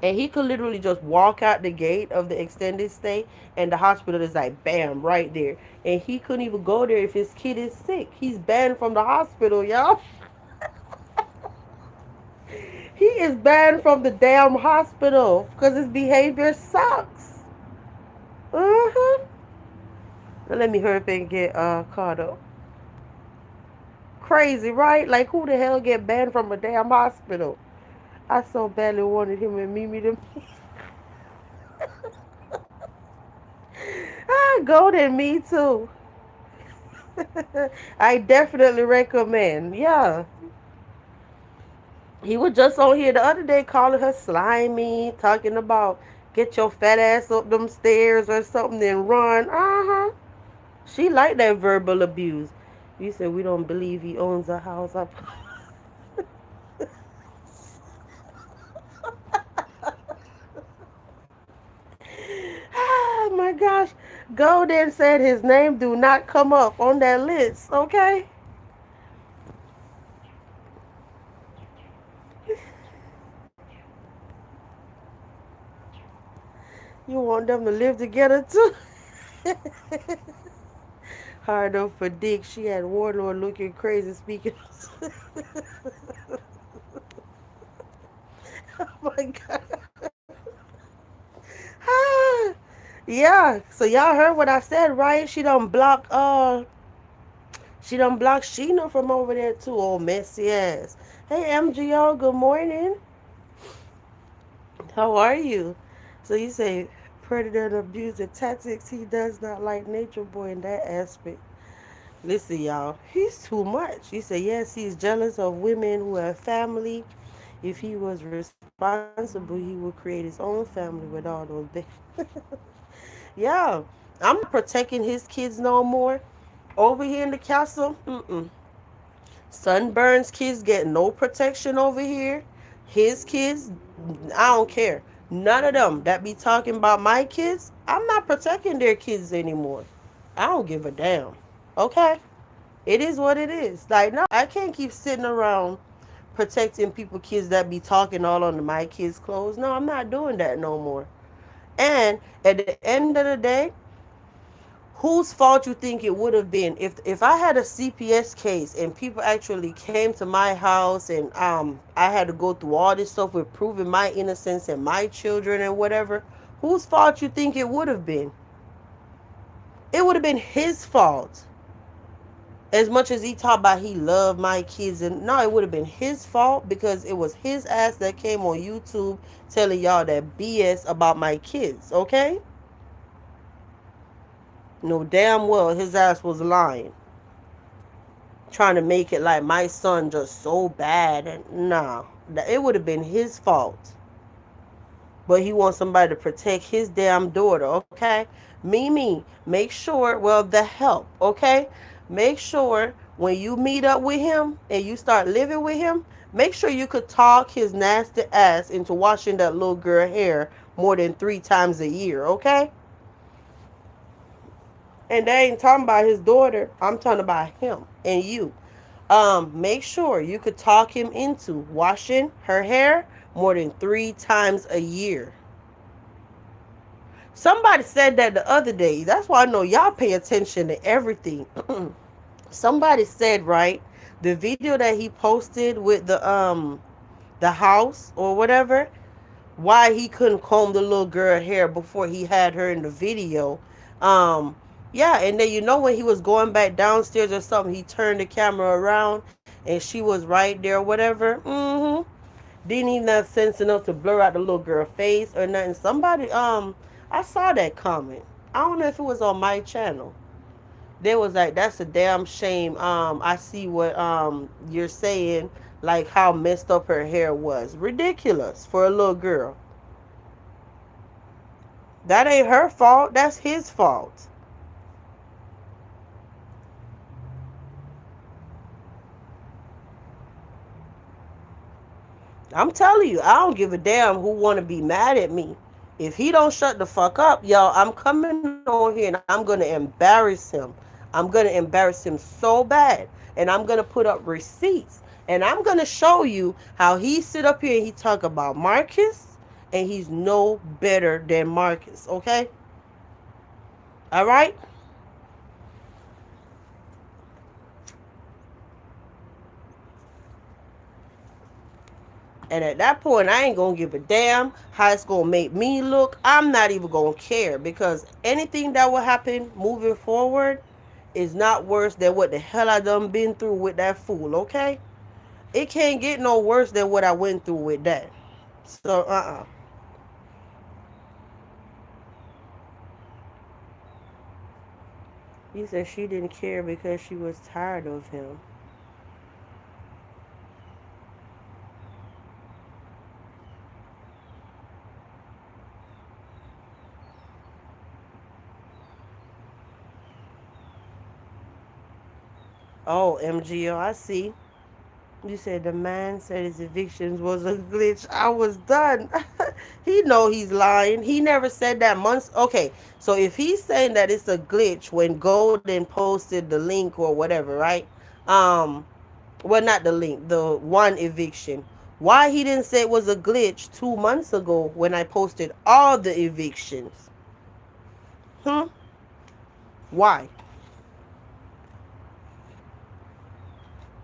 And he could literally just walk out the gate of the extended stay, and the hospital is like bam right there. And he couldn't even go there if his kid is sick. He's banned from the hospital, y'all. He is banned from the damn hospital because his behavior sucks. Uh-huh. Now let me hurry up and get caught up. Crazy, right? Like who the hell get banned from a damn hospital? I so badly wanted him and Mimi to Golden, me too. I definitely recommend. Yeah. He was just on here the other day calling her slimy, talking about get your fat ass up them stairs or something and run. Uh-huh. She like that verbal abuse. You said we don't believe he owns a house. Oh my gosh. Golden said his name do not come up on that list, okay? You want them to live together too? Hard up for Dick. She had Warlord looking crazy speaking. Oh my god. Ah, yeah. So y'all heard what I said, right? She done block Sheena from over there too. Oh messy ass. Hey MGO, good morning. How are you? So you say predator and abuser tactics. He does not like Nature Boy in that aspect. Listen, y'all, he's too much. He said, yes, he's jealous of women who have family. If he was responsible, he would create his own family with all those Yeah, I'm not protecting his kids no more. Over here in the castle, Sunburn's kids get no protection over here. His kids, I don't care. None of them that be talking about my kids, I'm not protecting their kids anymore. I don't give a damn. Okay? It is what it is. Like, no, I can't keep sitting around protecting people kids that be talking all under my kids' clothes. No, I'm not doing that no more. And at the end of the day, whose fault you think it would have been if I had a CPS case and people actually came to my house and I had to go through all this stuff with proving my innocence and my children and whatever, whose fault you think it would have been? It would have been his fault. As much as he talked about he loved my kids, and no, it would have been his fault because it was his ass that came on YouTube telling y'all that BS about my kids, okay? No, damn well his ass was lying, trying to make it like my son just so bad, and nah, it would have been his fault. But he wants somebody to protect his damn daughter, okay? Mimi, make sure, well, the help, okay? Make sure when you meet up with him and you start living with him, make sure you could talk his nasty ass into washing that little girl hair more than 3 times a year, okay? And they ain't talking about his daughter. I'm talking about him and you. Make sure you could talk him into washing her hair more than 3 times a year. Somebody said that the other day. That's why I know y'all pay attention to everything. Somebody said, right, the video that he posted with the house or whatever, why he couldn't comb the little girl hair before he had her in the video. Um, yeah, and then when he was going back downstairs or something, he turned the camera around and she was right there, whatever. Didn't even have sense enough to blur out the little girl face or nothing. Somebody, I saw that comment. I don't know if it was on my channel. They was like, that's a damn shame. I see what you're saying, like how messed up her hair was. Ridiculous for a little girl. That ain't her fault. That's his fault. I'm telling you, I don't give a damn who want to be mad at me. If he don't shut the fuck up, y'all, I'm coming on here and I'm gonna embarrass him. I'm gonna embarrass him so bad, and I'm gonna put up receipts, and I'm gonna show you how he sit up here and he talk about Marcus, and he's no better than Marcus. Okay, all right. And at that point, I ain't gonna give a damn how it's gonna make me look. I'm not even gonna care because anything that will happen moving forward is not worse than what the hell I done been through with that fool, okay? It can't get no worse than what I went through with that. So, He said she didn't care because she was tired of him. Oh, MGO, I see. You said the man said his evictions was a glitch. I was done. He know he's lying. He never said that months. Okay, so if he's saying that it's a glitch when Golden posted the link or whatever, right? Um, well, not the link, the one eviction. Why he didn't say it was a glitch 2 months ago when I posted all the evictions? Hmm. Why?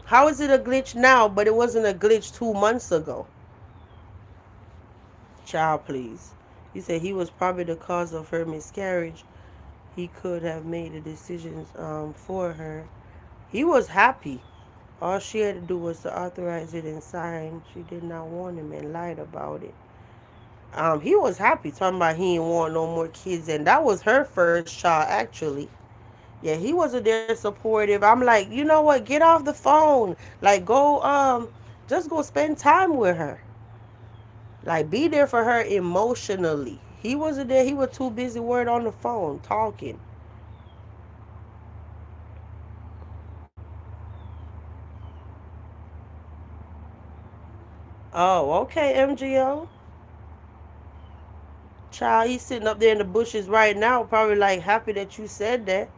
How is it a glitch now, but it wasn't a glitch 2 months ago? Child, please. He said he was probably the cause of her miscarriage. He could have made the decisions for her. He was happy. All she had to do was to authorize it and sign. She did not want him and lied about it. He was happy, talking about he didn't want no more kids, and that was her first child actually. Yeah, he wasn't there supportive. I'm like, you know what? Get off the phone. Like, go just go spend time with her. Like, be there for her emotionally. He wasn't there. He was too busy worried on the phone talking. Oh, okay, MGO. Child, he's sitting up there in the bushes right now, probably like happy that you said that.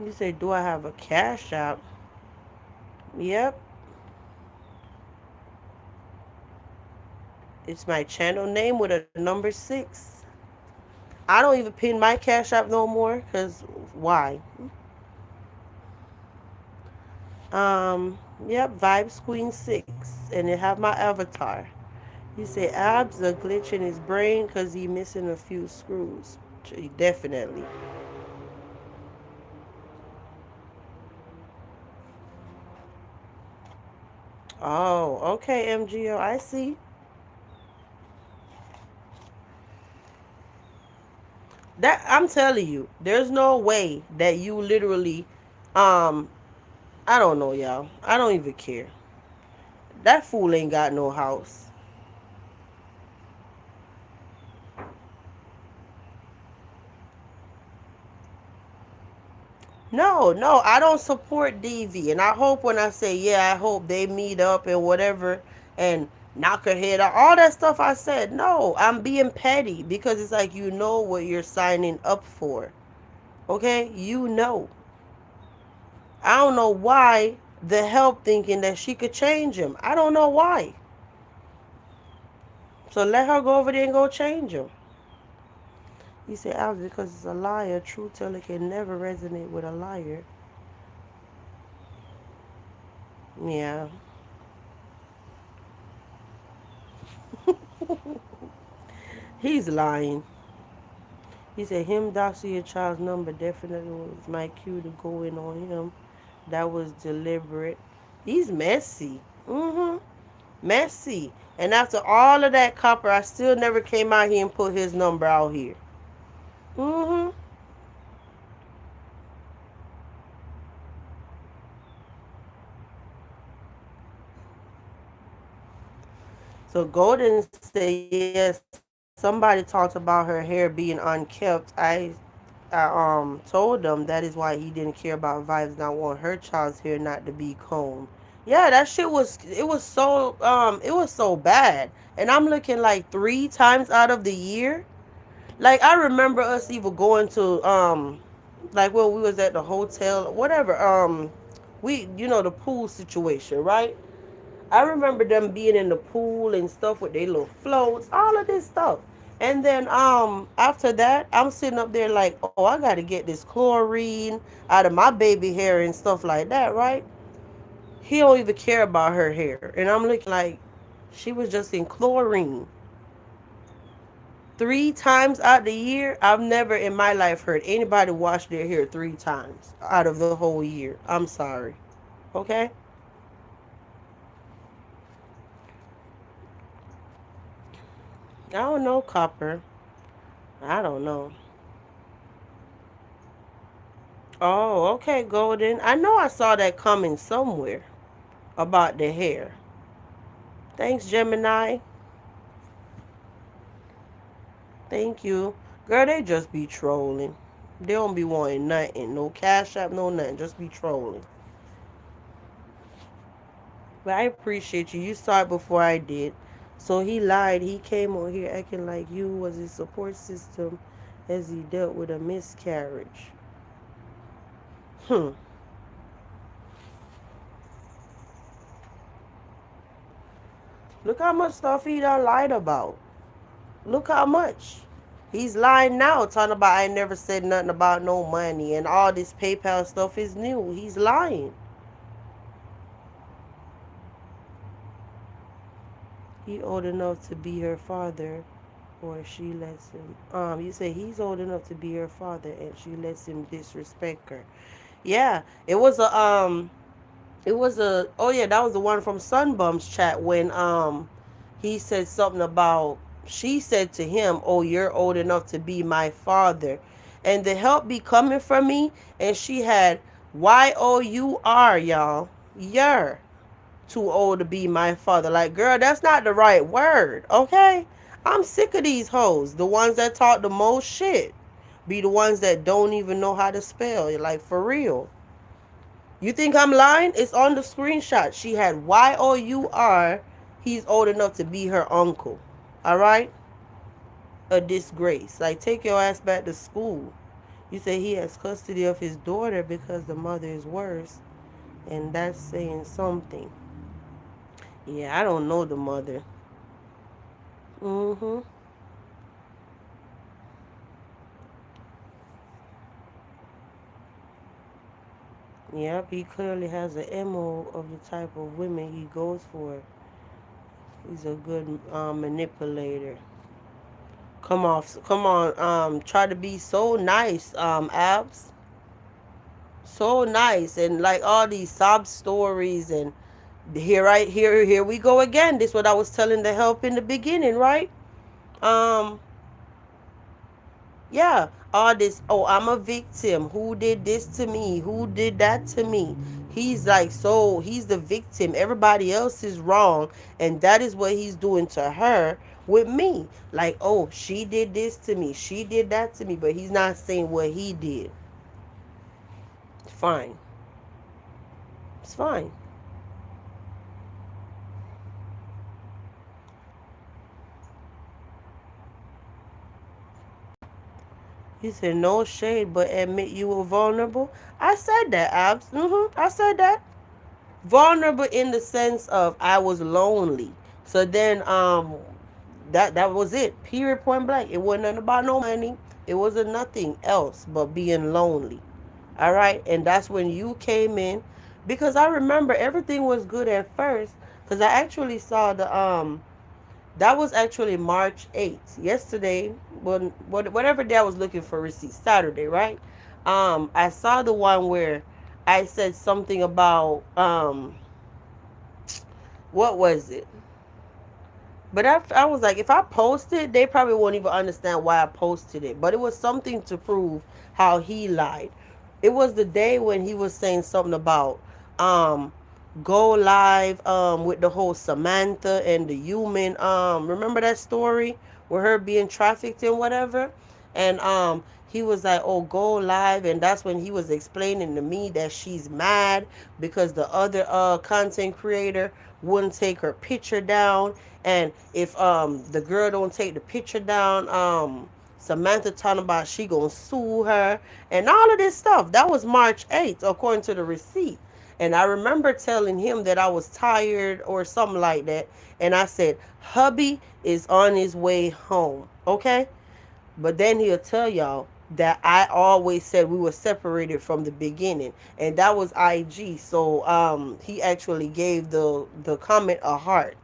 You say, do I have a cash app? Yep. It's my channel name with a number 6. I don't even pin my cash app no more, because why? Yep, Vibes Queen 6. And it have my avatar. He said abs a glitch in his brain because he missing a few screws. Definitely. Oh, okay, MGO. I see. That I'm telling you, there's no way that you literally, um, I don't know, y'all. I don't even care. That fool ain't got no house. No, no, I don't support DV, and I hope when I say yeah, I hope they meet up and whatever, and knock her head out. All that stuff I said. No, I'm being petty because it's like you know what you're signing up for. Okay, you know. I don't know why the help thinking that she could change him. I don't know why. So let her go over there and go change him. He said, Alex, because it's a liar. Truth teller can never resonate with a liar. Yeah. He's lying. He said, him doxing your child's number definitely was my cue to go in on him. That was deliberate. He's messy. Mm-hmm. Messy. And after all of that, Copper, I still never came out here and put his number out here. Mm-hmm. So Golden said, yes, somebody talked about her hair being unkept. I told them that is why he didn't care about Vibes not want her child's hair not to be combed. Yeah, that shit was, it was so bad. And I'm looking like 3 times out of the year. Like I remember us even going to like when we was at the hotel, whatever, we, the pool situation, right? I remember them being in the pool and stuff with their little floats, all of this stuff. And then after that, I'm sitting up there like, oh, I gotta get this chlorine out of my baby hair and stuff like that, right? He don't even care about her hair. And I'm looking like she was just in chlorine. 3 times out the year, I've never in my life heard anybody wash their hair 3 times out of the whole year. I'm sorry. Okay? I don't know, Copper. I don't know. Oh, okay, Golden. I know I saw that coming somewhere about the hair. Thanks, Gemini. Thank you. Girl, they just be trolling. They don't be wanting nothing. No cash app, no nothing. Just be trolling. But I appreciate you. You saw it before I did. So he lied. He came on here acting like you was his support system as he dealt with a miscarriage. Hmm. Look how much stuff he done lied about. Look how much. He's lying now, talking about I never said nothing about no money and all this PayPal stuff is new. He's lying. He old enough to be her father, or she lets him. You say he's old enough to be her father, and she lets him disrespect her. Yeah, it was a. Oh yeah, that was the one from Sunbum's chat when he said something about. She said to him, "Oh, you're old enough to be my father," and the help be coming from me. And she had YOUR, y'all. You're too old to be my father. Like, girl, that's not the right word. Okay, I'm sick of these hoes. The ones that talk the most shit be the ones that don't even know how to spell. Like, for real. You think I'm lying? It's on the screenshot. She had YOUR. He's old enough to be her uncle. All right? A disgrace. Like, take your ass back to school. You say he has custody of his daughter because the mother is worse. And that's saying something. Yeah, I don't know the mother. Mm-hmm. Yep, he clearly has an MO of the type of women he goes for. He's a good manipulator. Come on, try to be so nice, abs, so nice, and like all these sob stories, and here we go again. This what I was telling the help in the beginning, right? Um, yeah, all this, oh, I'm a victim. Who did this to me? Who did that to me? He's like, so he's the victim. Everybody else is wrong. And that is what he's doing to her with me. Like, oh, she did this to me. She did that to me. But he's not saying what he did. Fine. It's fine. He said, no shade, but admit you were vulnerable. I said that, Abs. I said that. Vulnerable in the sense of I was lonely. So then that was it. Period, point blank. It wasn't nothing about no money. It wasn't nothing else but being lonely. All right? And that's when you came in, because I remember everything was good at first, cuz I actually saw the that was actually March 8th. Yesterday, when whatever day I was looking for receipts, Saturday, right? I saw the one where I said something about what was it? But I was like, if I post it, they probably won't even understand why I posted it. But it was something to prove how he lied. It was the day when he was saying something about um go live with the whole Samantha and the human remember that story with her being trafficked and whatever? And he was like, "Oh, go live," and that's when he was explaining to me that she's mad because the other content creator wouldn't take her picture down, and if the girl don't take the picture down, Samantha talking about she gonna sue her and all of this stuff. That was March 8th, according to the receipt. And I remember telling him that I was tired or something like that, and I said, "Hubby is on his way home." Okay. But then he'll tell y'all that I always said we were separated from the beginning, and that was IG. So he actually gave the comment a heart.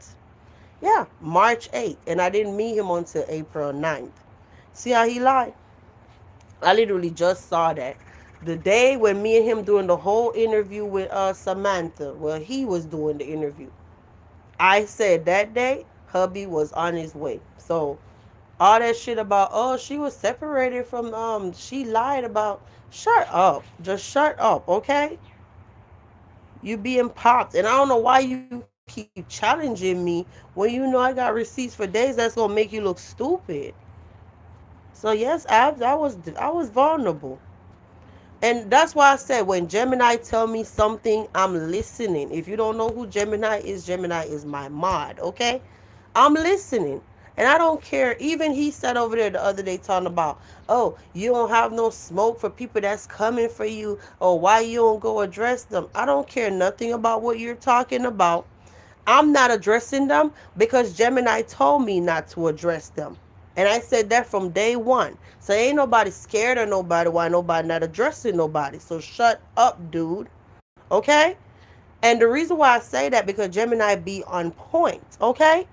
Yeah, March 8th, and I didn't meet him until April 9th. See how he lied? I literally just saw that. The day when me and him doing the whole interview with Samantha, well, he was doing the interview. I said that day, hubby was on his way. So all that shit about, oh, she was separated from she lied about, shut up. Just shut up, okay? You being popped. And I don't know why you keep challenging me when you know I got receipts for days that's gonna make you look stupid. So yes, I was vulnerable. And that's why I said when Gemini tell me something, I'm listening. If you don't know who Gemini is my mod, okay? I'm listening. And I don't care. Even he said over there the other day talking about, oh, you don't have no smoke for people that's coming for you, or why you don't go address them. I don't care nothing about what you're talking about. I'm not addressing them because Gemini told me not to address them. And I said that from day one. So ain't nobody scared of nobody why nobody not addressing nobody. So shut up, dude. Okay? And the reason why I say that because Gemini be on point, okay?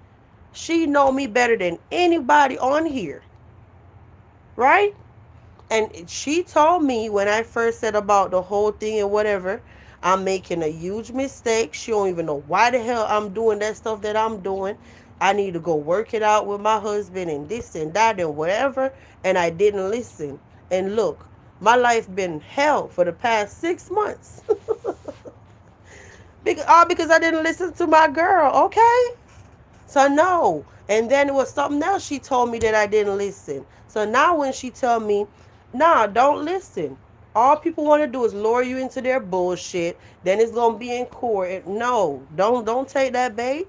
She know me better than anybody on here. Right? And she told me when I first said about the whole thing and whatever, I'm making a huge mistake. She don't even know why the hell I'm doing that stuff that I'm doing. I need to go work it out with my husband and this and that and whatever. And I didn't listen. And look, my life been hell for the past 6 months. All because I didn't listen to my girl, okay? So no. And then it was something else she told me that I didn't listen. So now when she tell me, nah, don't listen. All people want to do is lure you into their bullshit. Then it's gonna be in court. No, don't take that bait.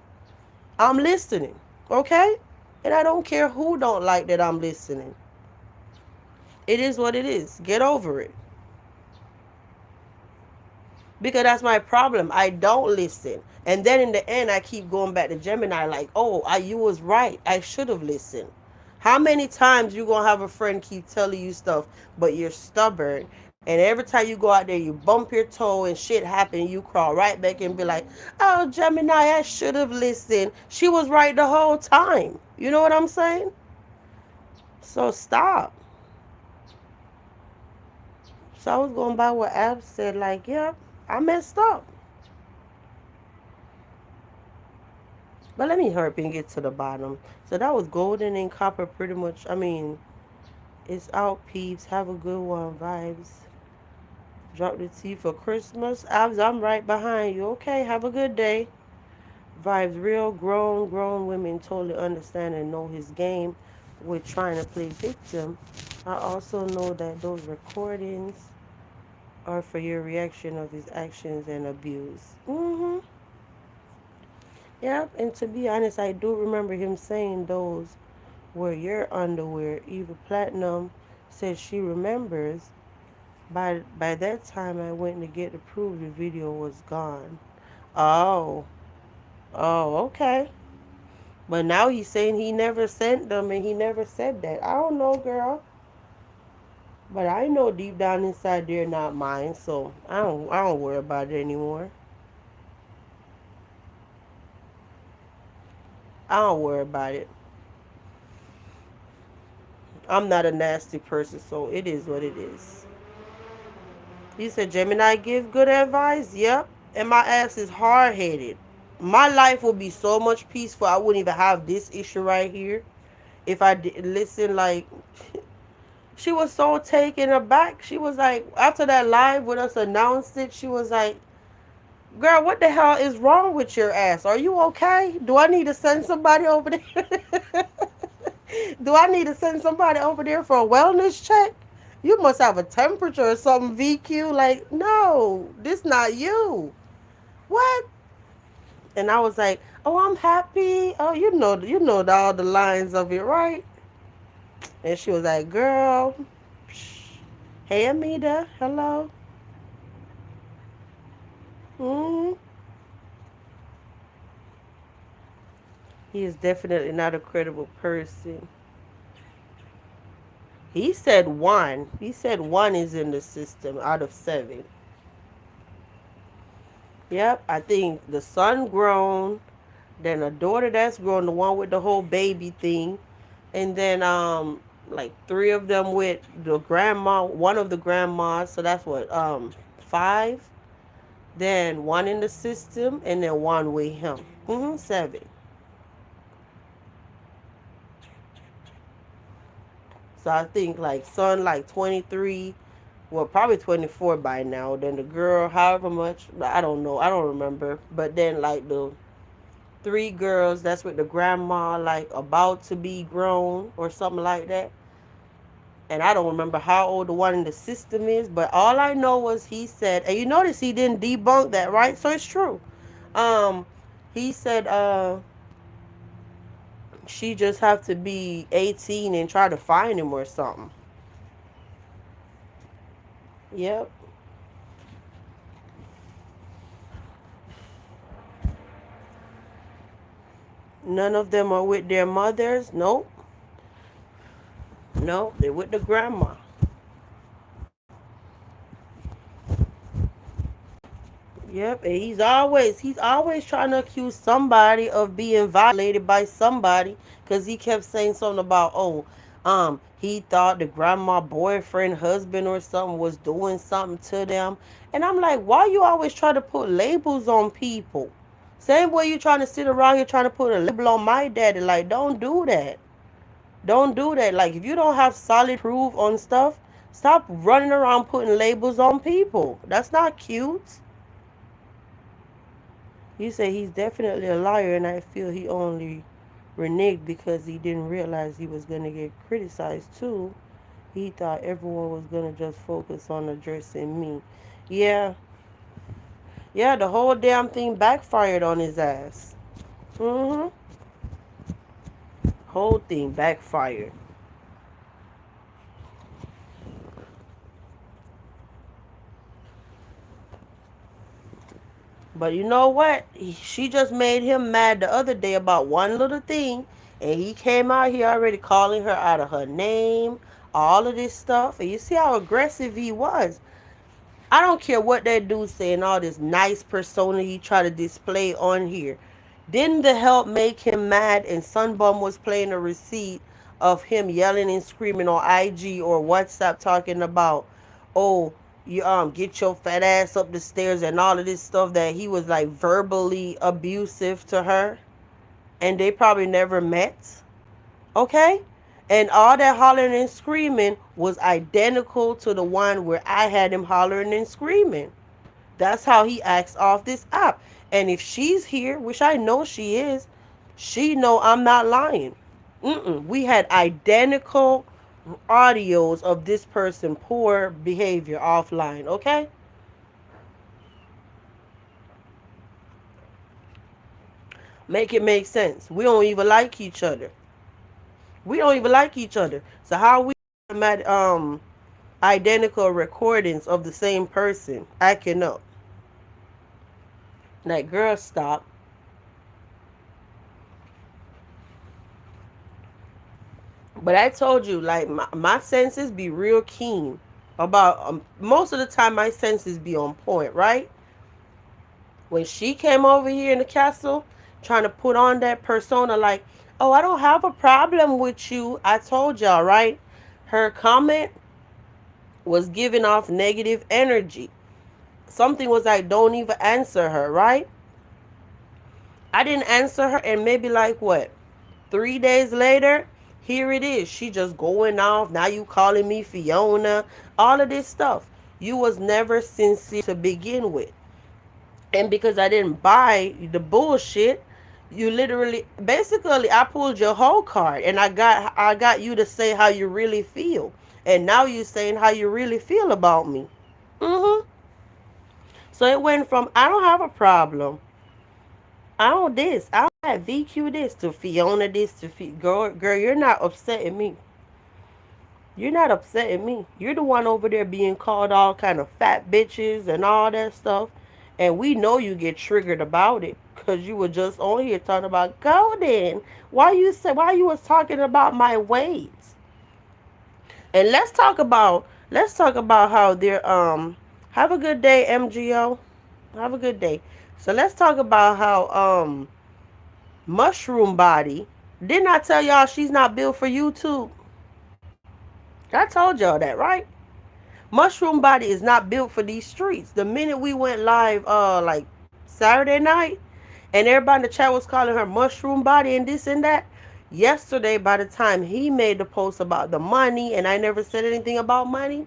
I'm listening. Okay? And I don't care who don't like that I'm listening. It is what it is. Get over it. Because that's my problem. I don't listen. And then in the end, I keep going back to Gemini like, oh, you was right. I should have listened. How many times you going to have a friend keep telling you stuff, but you're stubborn. And every time you go out there, you bump your toe and shit happen. You crawl right back and be like, oh, Gemini, I should have listened. She was right the whole time. You know what I'm saying? So stop. So I was going by what Ab said, like, yeah, I messed up. But let me hurry up and get to the bottom. So that was golden and copper pretty much. I mean, it's out, peeps. Have a good one, vibes. Drop the tea for Christmas. Abs, I'm right behind you. Okay, have a good day. Vibes, real grown women totally understand and know his game with trying to play victim. I also know that those recordings are for your reaction of his actions and abuse. Yep, and to be honest, I do remember him saying those were your underwear. Eva Platinum said she remembers. By that time, I went to get the proof the video was gone. Oh, okay. But now he's saying he never sent them and he never said that. I don't know, girl. But I know deep down inside they're not mine, so I don't worry about it anymore. I don't worry about it. I'm not a nasty person, so it is what it is. He said, Gemini give good advice. Yep. And my ass is hard headed. My life would be so much peaceful. I wouldn't even have this issue right here if I did listen. Like, she was so taken aback. She was like, after that live with us announced it, she was like, girl, what the hell is wrong with your ass? Are you okay? Do I need to send somebody over there? Do I need to send somebody over there for a wellness check? You must have a temperature or something, VQ. Like, no, this not you. What? And I was like, oh, I'm happy. Oh, you know all the lines of it, right? And she was like, girl, hey, Amita, hello. Mm. He is definitely not a credible person. He said one. He said one is in the system out of seven. Yep, I think the son grown, then a daughter that's grown, the one with the whole baby thing, and then like three of them with the grandma, one of the grandmas, so that's what five. Then one in the system, and then one with him. Seven. So I think like son like 23, well probably 24 by now. Then the girl, however much, I don't know, I don't remember. But then like the three girls that's with the grandma, like about to be grown or something like that. And I don't remember how old the one in the system is, but all I know was he said, and you notice he didn't debunk that, right? So it's true. Um, he said she just have to be 18 and try to find him or something. Yep. None of them are with their mothers. Nope. No, they're with the grandma. Yep, and he's always trying to accuse somebody of being violated by somebody, because he kept saying something about, oh, he thought the grandma boyfriend husband or something was doing something to them. And I'm like, why you always try to put labels on people? Same way you trying to sit around here trying to put a label on my daddy. Like, don't do that. Don't do that. Like, if you don't have solid proof on stuff, stop running around putting labels on people. That's not cute. You say he's definitely a liar, and I feel he only reneged because he didn't realize he was going to get criticized too. He thought everyone was going to just focus on addressing me. Yeah, yeah, the whole damn thing backfired on his ass. Mm-hmm. Whole thing backfired. But you know what? She just made him mad the other day about one little thing. And he came out here already calling her out of her name, all of this stuff. And you see how aggressive he was. I don't care what that dude saying, all this nice persona he try to display on here. Didn't the help make him mad? And Sunbum was playing a receipt of him yelling and screaming on IG or WhatsApp talking about, oh, you get your fat ass up the stairs and all of this stuff, that he was like verbally abusive to her. And they probably never met. Okay? And all that hollering and screaming was identical to the one where I had him hollering and screaming. That's how he acts off this app. And if she's here, which I know she is, she know I'm not lying. We had identical audios of this person poor behavior offline, okay? Make it make sense. We don't even like each other. We don't even like each other. So how we identical recordings of the same person acting up? Like, girl, stop. But I told you, like, my senses be real keen about, most of the time my senses be on point, right? When she came over here in the castle trying to put on that persona like, oh, I don't have a problem with you. I told y'all, right? Her comment was giving off negative energy. Something was like, don't even answer her, right? I didn't answer her, and maybe like what, 3 days later, here it is. She just going off. Now you calling me Fiona. All of this stuff. You was never sincere to begin with. And because I didn't buy the bullshit, You literally, basically, I pulled your whole card, and I got you to say how you really feel, and now you saying how you really feel about me. Mhm. So it went from I don't have a problem, I don't this, I don't have VQ this to Fiona this to girl. You're not upsetting me. You're not upsetting me. You're the one over there being called all kind of fat bitches and all that stuff. And we know you get triggered about it because you were just on here talking about golden. Why you was talking about my weight? And let's talk about how they're have a good day, MGO. Have a good day. So let's talk about how mushroom body. Didn't I tell y'all she's not built for YouTube? I told y'all that, right? Mushroom Body is not built for these streets. The minute we went live, like Saturday night, and everybody in the chat was calling her Mushroom Body and this and that. Yesterday, by the time he made the post about the money, and I never said anything about money,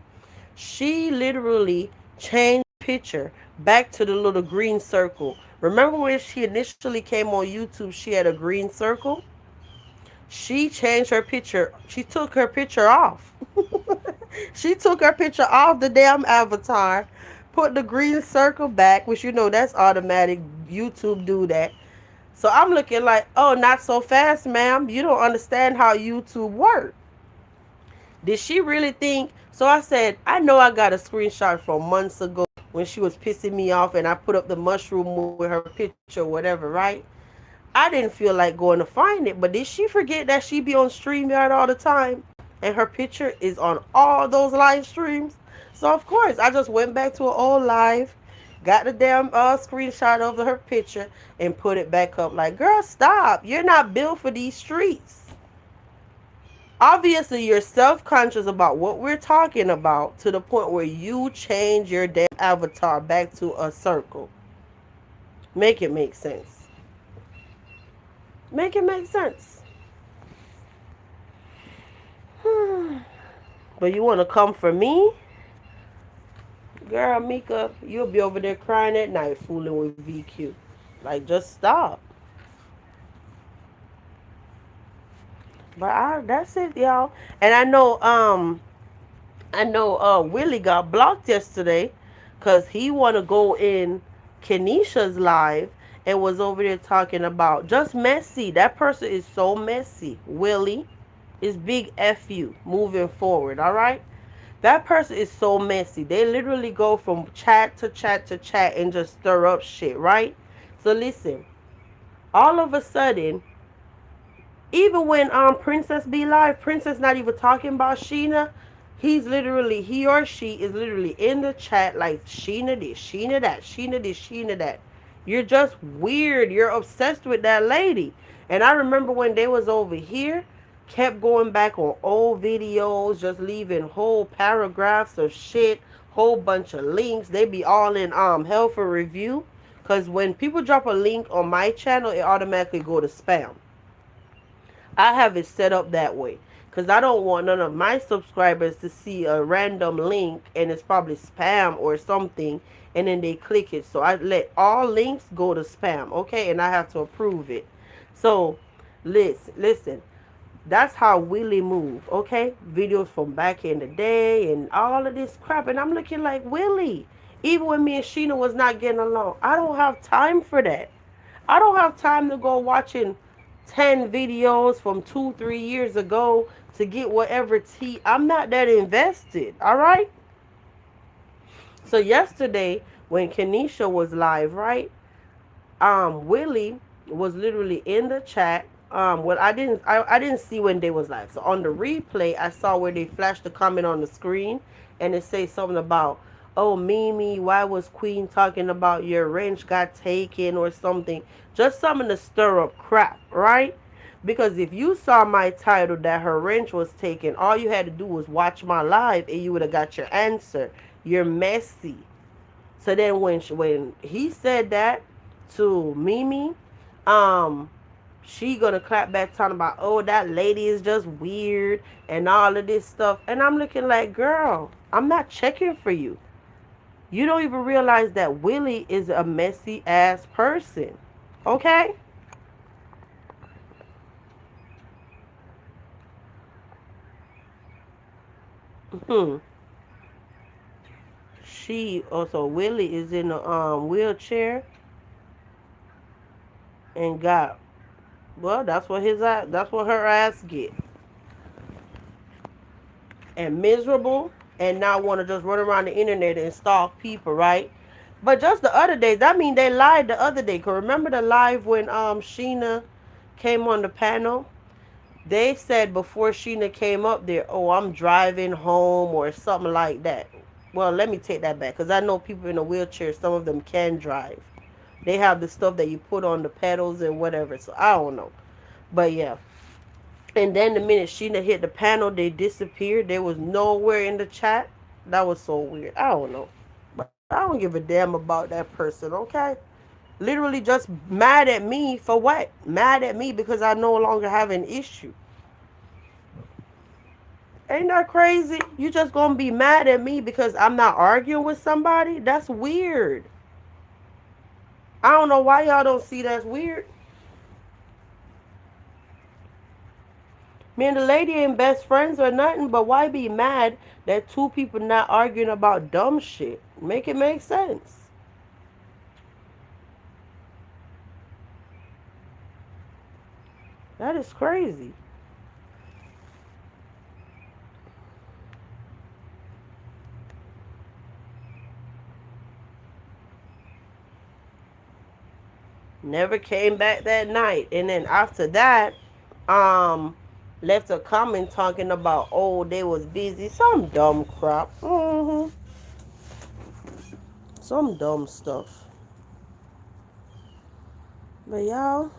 she literally changed the picture back to the little green circle. Remember when she initially came on YouTube, she had a green circle? She changed her picture. She took her picture off. She took her picture off the damn avatar, put the green circle back, which you know that's automatic. YouTube do that. So I'm looking like, oh, not so fast, ma'am. You don't understand how YouTube works. Did she really think? So I said, I know I got a screenshot from months ago when she was pissing me off and I put up the mushroom with her picture or whatever, right? I didn't feel like going to find it, but did she forget that she be on StreamYard all the time? And her picture is on all those live streams. So of course, I just went back to an old live, got the damn screenshot of her picture, and put it back up. Like, girl, stop! You're not built for these streets. Obviously, you're self-conscious about what we're talking about to the point where you change your damn avatar back to a circle. Make it make sense. Make it make sense. But you want to come for me? Girl, Mika, you'll be over there crying at night fooling with VQ. Like, just stop. But that's it, y'all. And I know Willie got blocked yesterday because he want to go in Kenisha's live and was over there talking about just messy. That person is so messy. Willie is big F you moving forward, all right? That person is so messy. They literally go from chat to chat to chat and just stir up shit, right? So listen, all of a sudden, even when Princess be live, Princess not even talking about Sheena. He or she is literally in the chat like Sheena this, Sheena that, Sheena this, Sheena that. You're just weird. You're obsessed with that lady. And I remember when they was over here, kept going back on old videos, just leaving whole paragraphs of shit, whole bunch of links. They be all in helpful review. Cause when people drop a link on my channel, it automatically go to spam. I have it set up that way because I don't want none of my subscribers to see a random link and it's probably spam or something and then they click it. So I let all links go to spam, okay? And I have to approve it. So listen. That's how Willie move, okay? Videos from back in the day and all of this crap. And I'm looking like, Willie, even when me and Sheena was not getting along, I don't have time for that. I don't have time to go watching 10 videos from 2-3 years ago to get whatever tea. I'm not that invested, all right? So yesterday when Kenisha was live, right? Willie was literally in the chat. Well, I didn't see when they was live. So on the replay, I saw where they flashed the comment on the screen and it says something about, oh, Mimi, why was Queen talking about your wrench got taken or something? Just something to stir up crap, right? Because if you saw my title that her wrench was taken, all you had to do was watch my live and you would have got your answer. You're messy. So then when he said that to Mimi, she gonna clap back talking about, oh, that lady is just weird and all of this stuff. And I'm looking like, girl, I'm not checking for you. You don't even realize that Willie is a messy ass person. Okay? Hmm. She also Willie is in a wheelchair and got well. That's what her ass get. And miserable and now want to just run around the internet and stalk people, right? But just the other day, that mean they lied the other day. Cause remember the live when Sheena came on the panel? They said before Sheena came up there, oh, I'm driving home or something like that. Well, let me take that back because I know people in a wheelchair, some of them can drive. They have the stuff that you put on the pedals and whatever. So I don't know. But yeah. And then the minute Sheena hit the panel, they disappeared. There was nowhere in the chat. That was so weird. I don't know. But I don't give a damn about that person, okay? Literally just mad at me for what? Mad at me because I no longer have an issue. Ain't that crazy? You just gonna be mad at me because I'm not arguing with somebody? That's weird. I don't know why y'all don't see that's weird. Me and the lady ain't best friends or nothing, but why be mad that two people not arguing about dumb shit? Make it make sense. That is crazy. Never came back that night. And then after that, um, left a comment talking about, oh, they was busy. Some dumb crap. Some dumb stuff. But y'all,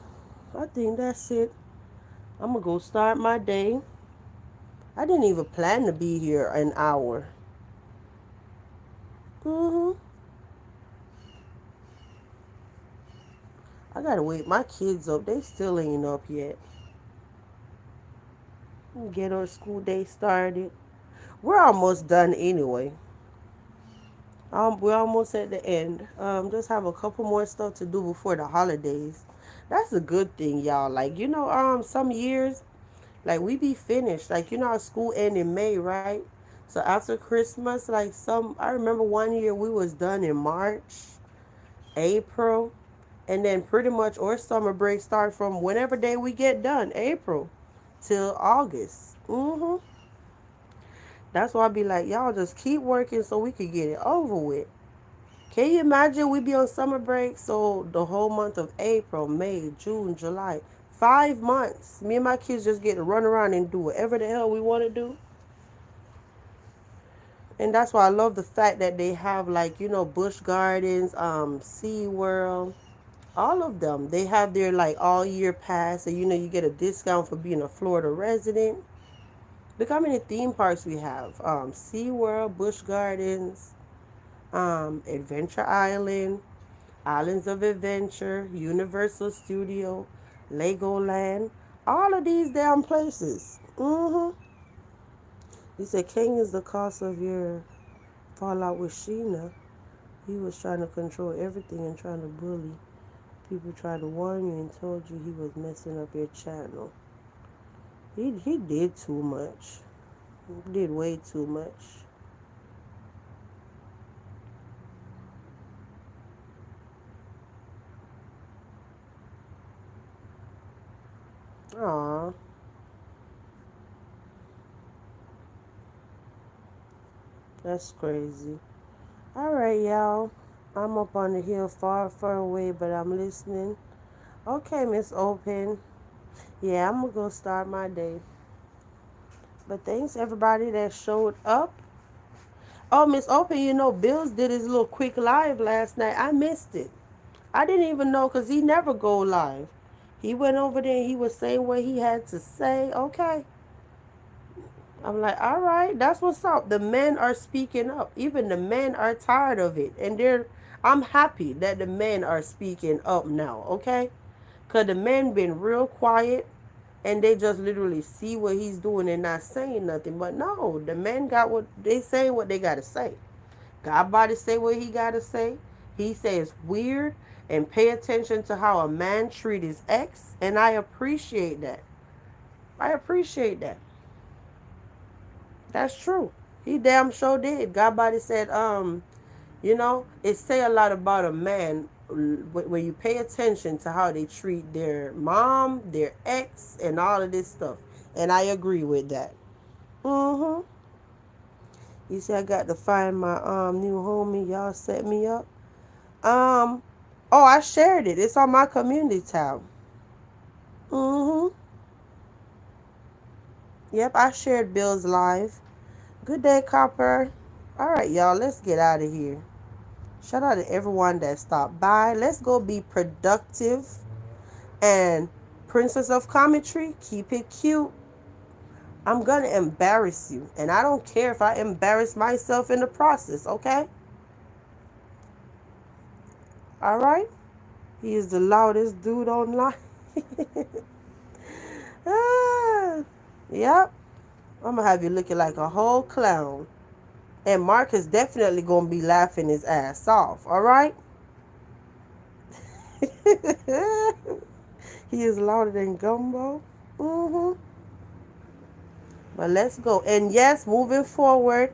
I think that's it. I'm gonna go start my day. I didn't even plan to be here an hour. hmm I gotta wake my kids up. They still ain't up yet. Get our school day started. We're almost done anyway. We're almost at the end. Just have a couple more stuff to do before the holidays. That's a good thing, y'all. Like, some years, like we be finished. Like, our school end in May, right? So after Christmas, like I remember one year we was done in March, April, and then pretty much our summer break start from whenever day we get done, April, till August. That's why I be like, y'all just keep working so we can get it over with. Can you imagine we be on summer break? So the whole month of April, May, June, July, 5 months. Me and my kids just get to run around and do whatever the hell we want to do. And that's why I love the fact that they have like, Busch Gardens, Sea World, all of them. They have their like all year pass and you get a discount for being a Florida resident. Look how many theme parks we have. Sea World, Busch Gardens, Adventure Island, Islands of Adventure, Universal Studio, Legoland, all of these damn places. You said King is the cause of your fallout with Sheena. He was trying to control everything and trying to bully. People tried to warn you and told you he was messing up your channel. He did too much. He did way too much. Aw, that's crazy. All right, y'all. I'm up on the hill far, far away, but I'm listening. Okay, Miss Open. Yeah, I'm gonna go start my day. But thanks everybody that showed up. Oh, Miss Open, Bills did his little quick live last night. I missed it. I didn't even know because he never go live. He went over there and he was saying what he had to say. Okay. I'm like, all right, that's what's up. The men are speaking up. Even the men are tired of it. And I'm happy that the men are speaking up now, okay? Because the men been real quiet and they just literally see what he's doing and not saying nothing. But no, the men got what they got to say. God about to say what he got to say. He says weird and pay attention to how a man treat his ex. And I appreciate that. I appreciate that. That's true. He damn sure did. God body said, it say a lot about a man when you pay attention to how they treat their mom, their ex, and all of this stuff. And I agree with that. Mm-hmm. You see, I got to find my new homie. Y'all set me up. Um, oh, I shared it. It's on my community tab. Mm-hmm. Yep, I shared Bill's live. Good day, Copper. All right, y'all, let's get out of here. Shout out to everyone that stopped by. Let's go be productive. And Princess of Commentary, keep it cute. I'm gonna embarrass you. And I don't care if I embarrass myself in the process, okay? All right? He is the loudest dude online. ah, yep. I'm gonna have you looking like a whole clown. And Mark is definitely gonna be laughing his ass off, all right? He is louder than Gumbo. Mm-hmm. But let's go. And yes, moving forward,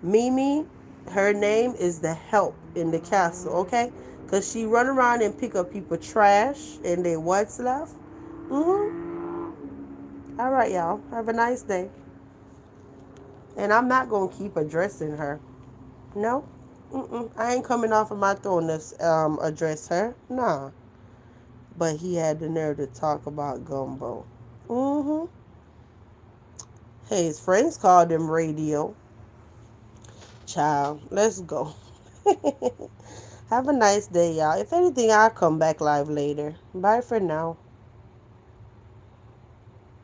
Mimi, her name is the help in the castle, okay? Because she run around and pick up people trash and they what's left. Mm-hmm. All right, y'all. Have a nice day. And I'm not going to keep addressing her. No. Mm-mm. I ain't coming off of my throne to address her. Nah. But he had the nerve to talk about Gumbo. Mm-hmm. Hey, his friends called him Radio. Child, let's go. Have a nice day, y'all. If anything, I'll come back live later. Bye for now.